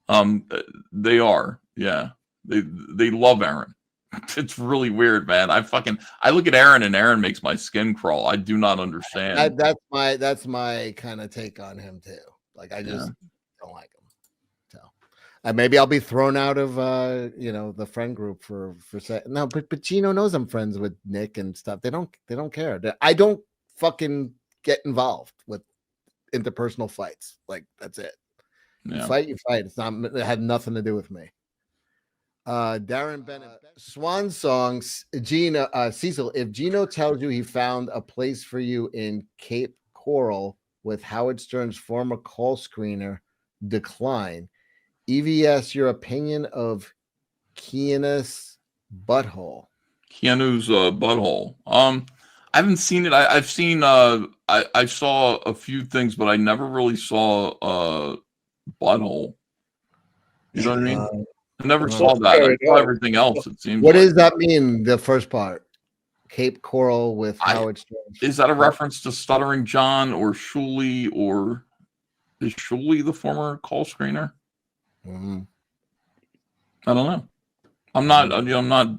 They are, yeah. They love Aaron. It's really weird, man. I look at Aaron and Aaron makes my skin crawl. I do not understand. That's my kind of take on him too. Like I just don't like him. So maybe I'll be thrown out of the friend group for no, but Gino knows I'm friends with Nick and stuff. They don't care. I don't fucking get involved with interpersonal fights. Like that's it. Yeah. You fight. It had nothing to do with me. Darren Bennett, Swan songs. Cecil, if Gino tells you he found a place for you in Cape Coral with Howard Stern's former call screener, decline. EVS, your opinion of Keanu's butthole. Keanu's butthole. I haven't seen it. I've seen. I saw a few things, but I never really saw butthole. You know what I mean? I never saw that. I saw everything else. It seems. What does that mean? The first part, Cape Coral with Howard Stern. Is that a reference to Stuttering John or Shuley, or is Shuley the former call screener? Mm-hmm. I don't know. I'm not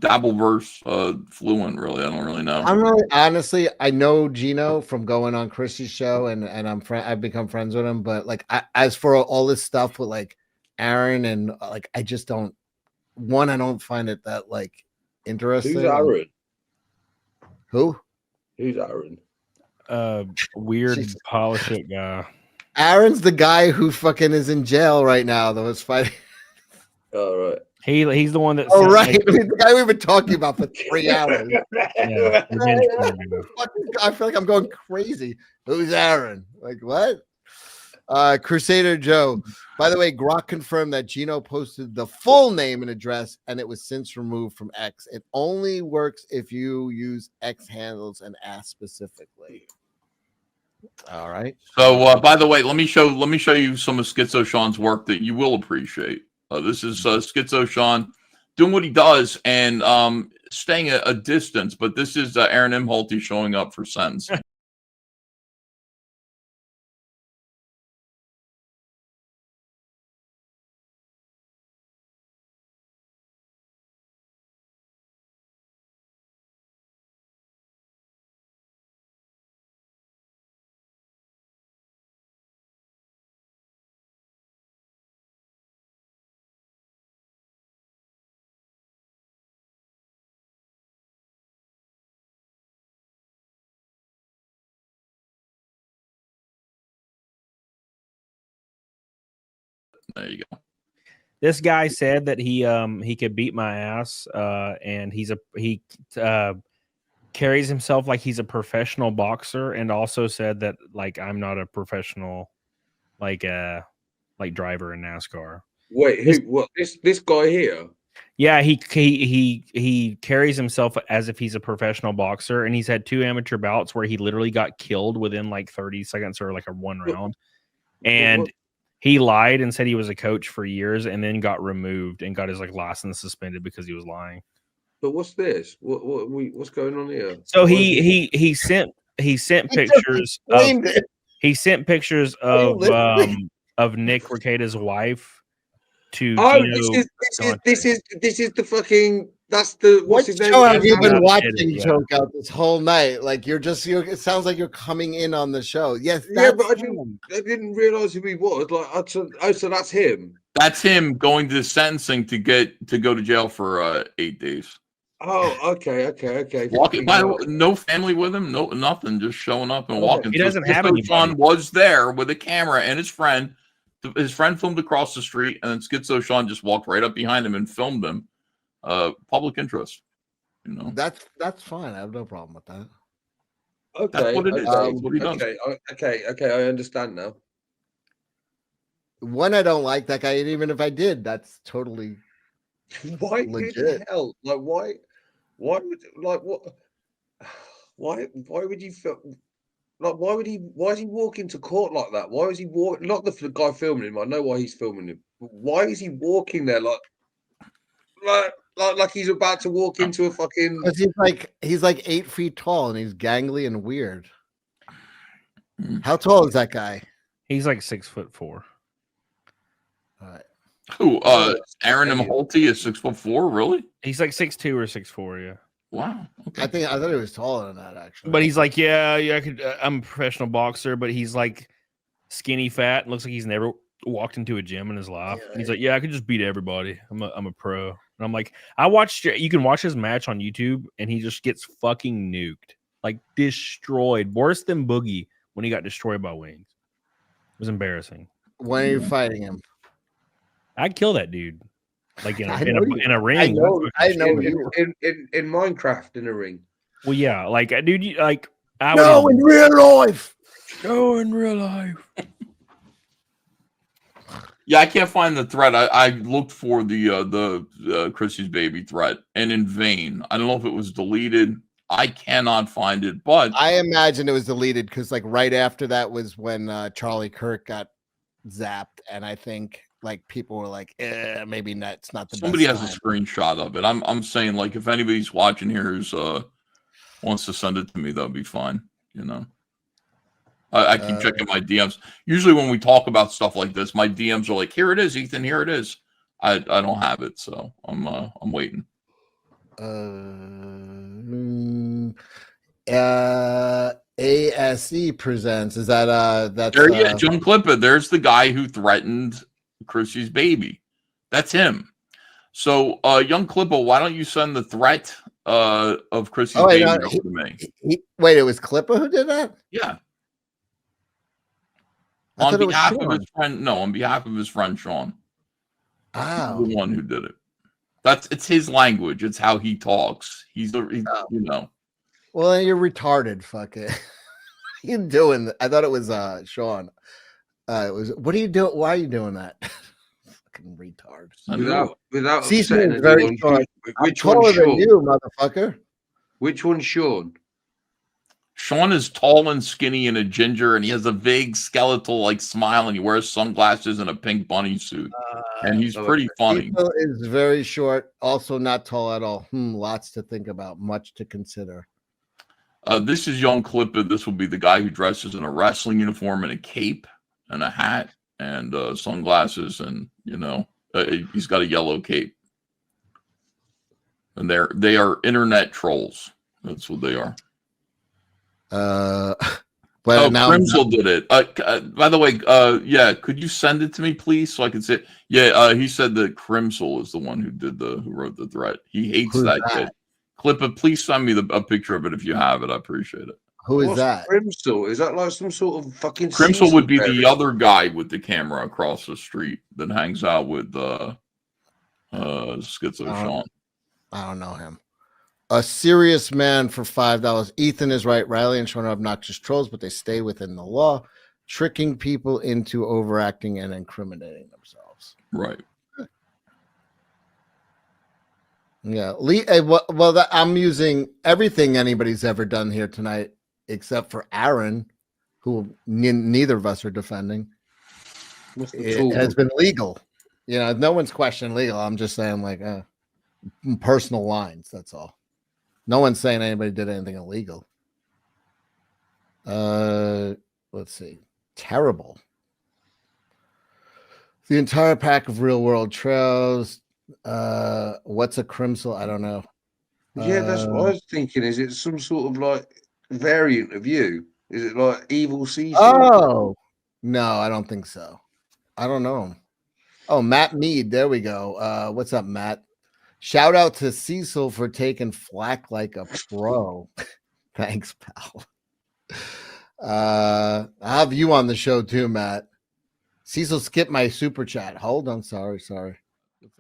Dabbleverse fluent really. I don't really know. Honestly, I know Gino from going on Chrissie's show, and I've become friends with him. But like, as for all this stuff with like Aaron and like, I just don't. I don't find it that like interesting. Who's Aaron? Who? Who's Aaron? Weird polish it guy. Aaron's the guy who fucking is in jail right now. That was fighting. All right. He's the one that. Oh right, the guy we've been talking about for 3 hours. Yeah, I feel like I'm going crazy. Who's Aaron? Like what? Crusader Joe. By the way, Grok confirmed that Gino posted the full name and address, and it was since removed from X. It only works if you use X handles and ask specifically. All right. So, by the way, let me show you some of Schizo Sean's work that you will appreciate. This is Schizo Sean doing what he does and staying a distance. But this is Aaron Imholty showing up for Sens. There you go. This guy said that he could beat my ass, and he carries himself like he's a professional boxer, and also said that like I'm not a professional like driver in NASCAR. Wait, what? This guy here? Yeah, he carries himself as if he's a professional boxer, and he's had 2 amateur bouts where he literally got killed within like 30 seconds or like a 1 round, and he lied and said he was a coach for years, and then got removed and got his like license suspended because he was lying. But what's this? What's going on here? So he sent pictures. He sent pictures of Nick Rekieta's wife to. Oh, this is the fucking. That's the what's his name? Show have you been watching Choke Out this whole night? Like you're it sounds like you're coming in on the show. Yes, yeah, but I didn't realize who he was. Like, so that's him. That's him going to sentencing to go to jail for 8 days. Oh, okay. Walking by, no family with him, no nothing, just showing up and walking. He doesn't have any. Sean was there with a camera and his friend. His friend filmed across the street, and then Schizo Sean just walked right up behind him and filmed him. Public interest, you know. That's fine. I have no problem with that. Okay, That's what it is. That's what he does. okay. I understand now. One, I don't like that guy, and even if I did, that's totally Why? Who legit. the hell? Like, why? Why would like what? Why would you feel like? Why would he? Why is he walking to court like that? Why is he walking? Not the guy filming him. I know why he's filming him. But why is he walking there like he's about to walk into a fucking? Because he's like 8 feet tall and he's gangly and weird. How tall is that guy? He's like 6'4". All right. Who? Aaron Imholty is 6'4", really? He's like 6'2" or 6'4", yeah. Wow. Okay. I thought he was taller than that, actually. But he's like, yeah, I could. I'm a professional boxer, but he's like skinny, fat, and looks like he's never walked into a gym in his life. And he's like, yeah, I could just beat everybody. I'm a pro. And I'm like, you can watch his match on YouTube, and he just gets fucking nuked, like destroyed, worse than Boogie when he got destroyed by Wings. It was embarrassing. When are you fighting him? I'd kill that dude, like in a ring. I know you. In Minecraft in a ring. Well, yeah, like dude, in real life. No, in real life. Yeah, I can't find the thread. I looked for the Chrissie's baby thread, and in vain. I don't know if it was deleted. I cannot find it, but I imagine it was deleted because like right after that was when Charlie Kirk got zapped, and I think like people were like, maybe it's not the somebody best has time. a screenshot of it. I'm saying like if anybody's watching here who's wants to send it to me, that'll be fine. You know, I keep checking my DMs. Usually when we talk about stuff like this, my DMs are like, "Here it is, Ethan. Here it is." I don't have it, so I'm waiting. ASE presents. Is that that's there? Yeah, John Klippa. There's the guy who threatened Chrissie's baby. That's him. So, young Klippa, why don't you send the threat of Chrissie's baby over to me? Wait, it was Klippa who did that? Yeah. I On behalf of his friend, no, on behalf of his friend Sean. Oh, The one who did it. It's his language. It's how he talks. You know. Well, then you're retarded. Fuck it. You doing? I thought it was Sean. It was. What are you doing? Why are you doing that? Fucking retard. Without Cecil upsetting is very anyone, short. which I'm taller one's than Sean? you, motherfucker. Which one's Sean? Sean is tall and skinny and a ginger, and he has a vague skeletal like smile, and he wears sunglasses and a pink bunny suit, and he's pretty funny. Cecil is very short, also not tall at all. Lots to think about, much to consider. This is young Klippa. This will be the guy who dresses in a wrestling uniform and a cape and a hat and sunglasses, and he's got a yellow cape. And they are internet trolls. That's what they are. But now Crimsel did it. By the way, could you send it to me, please, so I can say? Yeah, he said that Crimsel is the one who wrote the threat. He hates that kid. Klippa, please send me a picture of it if you have it. I appreciate it. Who is that? Crimsel? Is that like some sort of fucking? Crimsel would be the other guy with the camera across the street that hangs out with Schizo Sean. I don't know him. A serious man for $5. Ethan is right. Riley and Sean are obnoxious trolls, but they stay within the law, tricking people into overacting and incriminating themselves. Right. Yeah. I'm using everything anybody's ever done here tonight, except for Aaron, who neither of us are defending. It has been legal. No one's questioning legal. I'm just saying like personal lines. That's all. No one's saying anybody did anything illegal. Let's see. Terrible. The entire pack of real world trails. What's a Crimsel? I don't know. Yeah, that's what I was thinking. Is it some sort of like variant of you? Is it like evil Cecil? Oh, no, I don't think so. I don't know. Oh, Matt Mead. There we go. What's up, Matt? Shout out to Cecil for taking flack like a pro. Thanks, pal. I'll have you on the show too, Matt. Cecil skipped my super chat. Hold on. Sorry. What's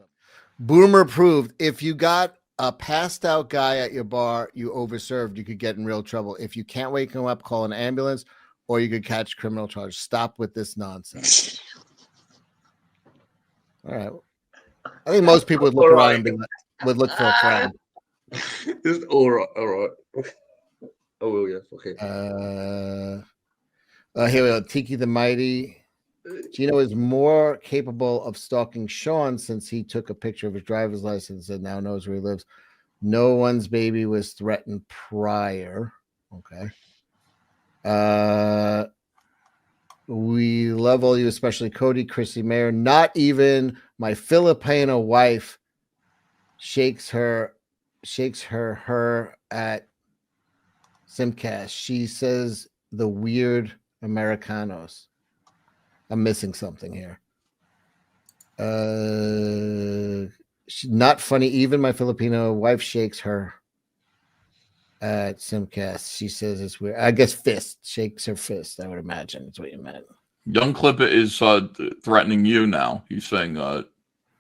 up? Boomer proved if you got a passed out guy at your bar you overserved, you could get in real trouble. If you can't wake him up, call an ambulance, or you could catch criminal charges. Stop with this nonsense. All right. I think most people would look around and be like, would look for a friend. Just all right. Oh, well, yeah. Okay. Here we go. Tiki the Mighty. Gino is more capable of stalking Sean since he took a picture of his driver's license and now knows where he lives. No one's baby was threatened prior. Okay. We love all you, especially Cody, Chrissie Mayr. Not even my Filipino wife shakes her at Simcast. She says the weird Americanos. I'm missing something here. Not funny. Even my Filipino wife shakes her at Simcast. She says it's weird. I guess fist. Shakes her fist. I would imagine that's what you meant. Young Clipper is threatening you now. He's saying,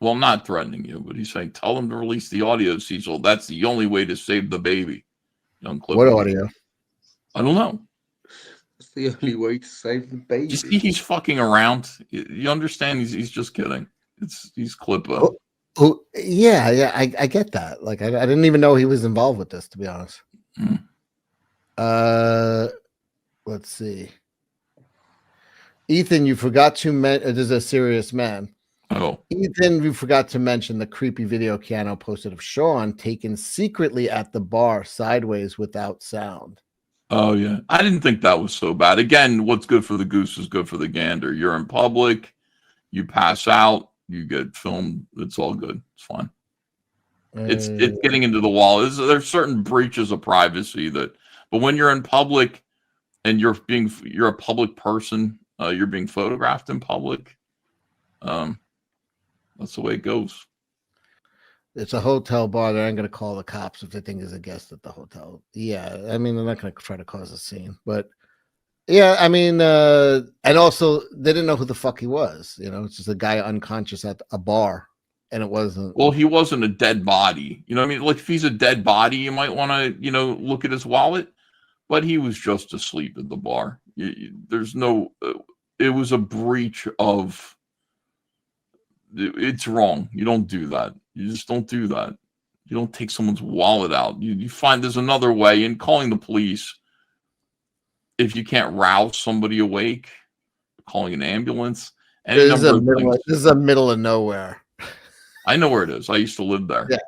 well, not threatening you, but he's saying, tell him to release the audio, Cecil. That's the only way to save the baby. Young Clipper. What audio? I don't know. That's the only way to save the baby. You see, he's fucking around. You understand? He's just kidding. He's Clipper. Oh, yeah. I get that. Like, I didn't even know he was involved with this, to be honest. Let's see. Ethan, you forgot to mention. This is a serious man. Oh, Ethan, you forgot to mention the creepy video Keanu posted of Sean taken secretly at the bar sideways without sound. Oh, yeah. I didn't think that was so bad. Again, what's good for the goose is good for the gander. You're in public, you pass out, you get filmed. It's all good. It's fine. It's getting into the wall. There's certain breaches of privacy but when you're in public and you're a public person, you're being photographed in public. That's the way it goes. It's a hotel bar. They aren't going to call the cops if they think there's a guest at the hotel. Yeah, I mean, they're not going to try to cause a scene. But, yeah, I mean, and also, they didn't know who the fuck he was. You know, it's just a guy unconscious at a bar, and it wasn't. Well, he wasn't a dead body. You know what I mean? Like, if he's a dead body, you might want to, look at his wallet. But he was just asleep at the bar. There's no, it was a breach of, it's wrong. You don't do that. You just don't do that. You don't take someone's wallet out. You find there's another way. And calling the police, if you can't rouse somebody awake, calling an ambulance. This is a middle of nowhere. I know where it is. I used to live there. Yeah,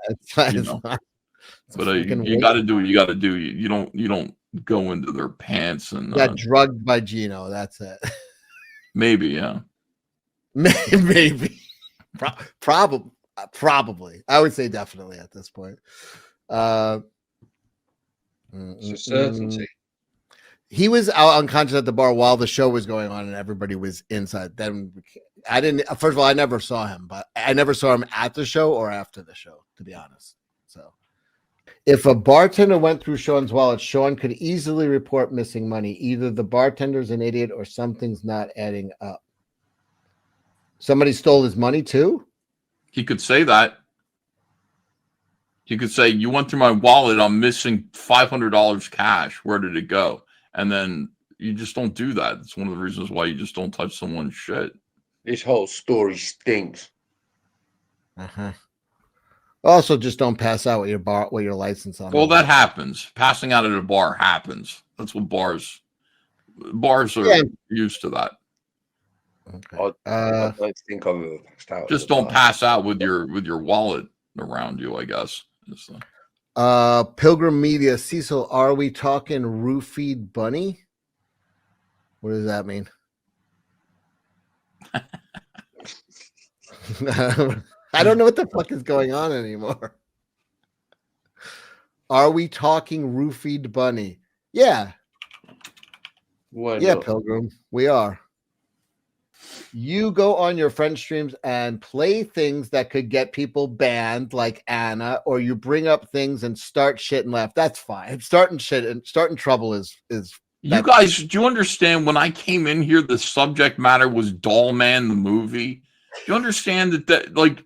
but you got to do what you got to do. You don't go into their pants and got drugged by Gino. That's it. Maybe, yeah. Maybe. Probably. I would say definitely at this point. It's a certainty. He was out unconscious at the bar while the show was going on and everybody was inside. Then first of all, I never saw him, but I never saw him at the show or after the show, to be honest. So if a bartender went through Sean's wallet, Sean could easily report missing money. Either the bartender's an idiot or something's not adding up. Somebody stole his money too? He could say that. He could say, you went through my wallet. I'm missing $500 cash. Where did it go? And then you just don't do that. It's one of the reasons why you just don't touch someone's shit. This whole story stinks. Also, just don't pass out with your license on. Well, that happens. Passing out at a bar happens. That's what bars are used to that. Okay. I don't think I've ever passed out. Just don't pass out with your wallet around you, I guess. Pilgrim Media, Cecil, are we talking roofied bunny? What does that mean? I don't know what the fuck is going on anymore. Are we talking roofied bunny? Yeah. Pilgrim, we are. You go on your friend streams and play things that could get people banned, like Anna, or you bring up things and start shit and laugh. That's fine. Starting trouble is. You guys, do you understand? When I came in here, the subject matter was Doll Man the movie. Do you understand that like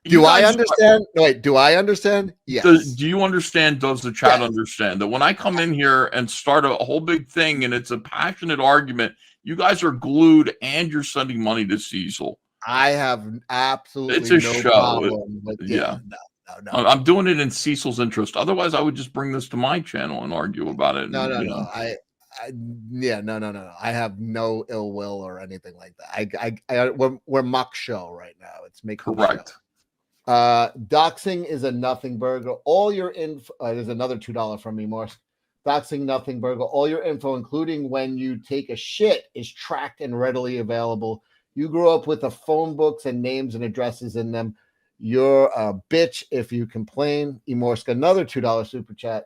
Do I understand? Wait, do I understand? Yes. Do you understand? Does the chat understand that when I come in here and start a whole big thing and it's a passionate argument, you guys are glued and you're sending money to Cecil? I have absolutely it's a no show. problem with No. No. I'm doing it in Cecil's interest. Otherwise, I would just bring this to my channel and argue about it. No. No. I have no ill will or anything like that. We're mock show right now. It's making correct. Doxing is a nothing burger. All your info. There's another $2 from me, Morse. Doxing nothing burger. All your info, including when you take a shit, is tracked and readily available. You grew up with the phone books and names and addresses in them. You're a bitch if you complain. Emorska, another $2 super chat.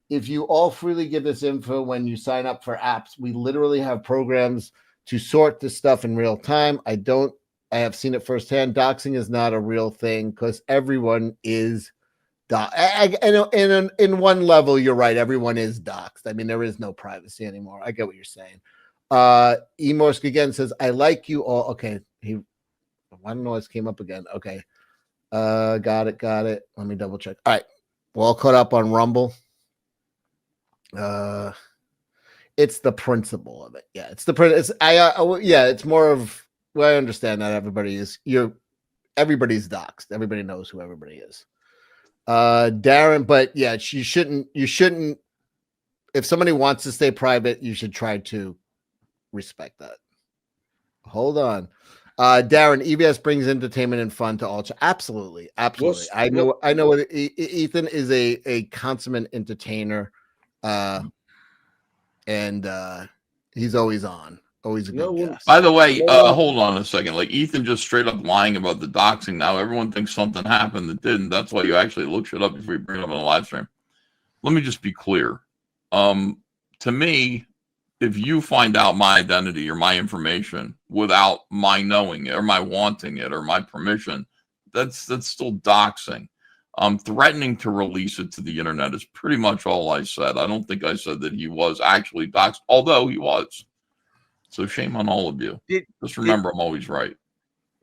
If you all freely give this info when you sign up for apps, we literally have programs to sort this stuff in real time. I have seen it firsthand. Doxing is not a real thing because everyone is in one level, you're right. Everyone is doxed. I mean, there is no privacy anymore. I get what you're saying. Emorsk again says, I like you all. Okay. I don't know what's came up again. Okay. Got it. Let me double check. All right. We're all caught up on Rumble. It's the principle of it. Yeah. It's it's more of, well, I understand that everybody's doxed. Everybody knows who everybody is. Darren, but yeah, you shouldn't, if somebody wants to stay private, you should try to respect that. Hold on. Darren, EBS brings entertainment and fun to all. Absolutely. I know what Ethan is a consummate entertainer. And he's always on. Always a good guest. By the way, hold on a second. Like Ethan just straight up lying about the doxing. Now everyone thinks something happened that didn't. That's why you actually look shit up before you bring it up on the live stream. Let me just be clear. To me, if you find out my identity or my information without my knowing it or my wanting it or my permission, that's still doxing. Threatening to release it to the internet is pretty much all I said. I don't think I said that he was actually doxed, although he was. So shame on all of you. Just remember, I'm always right.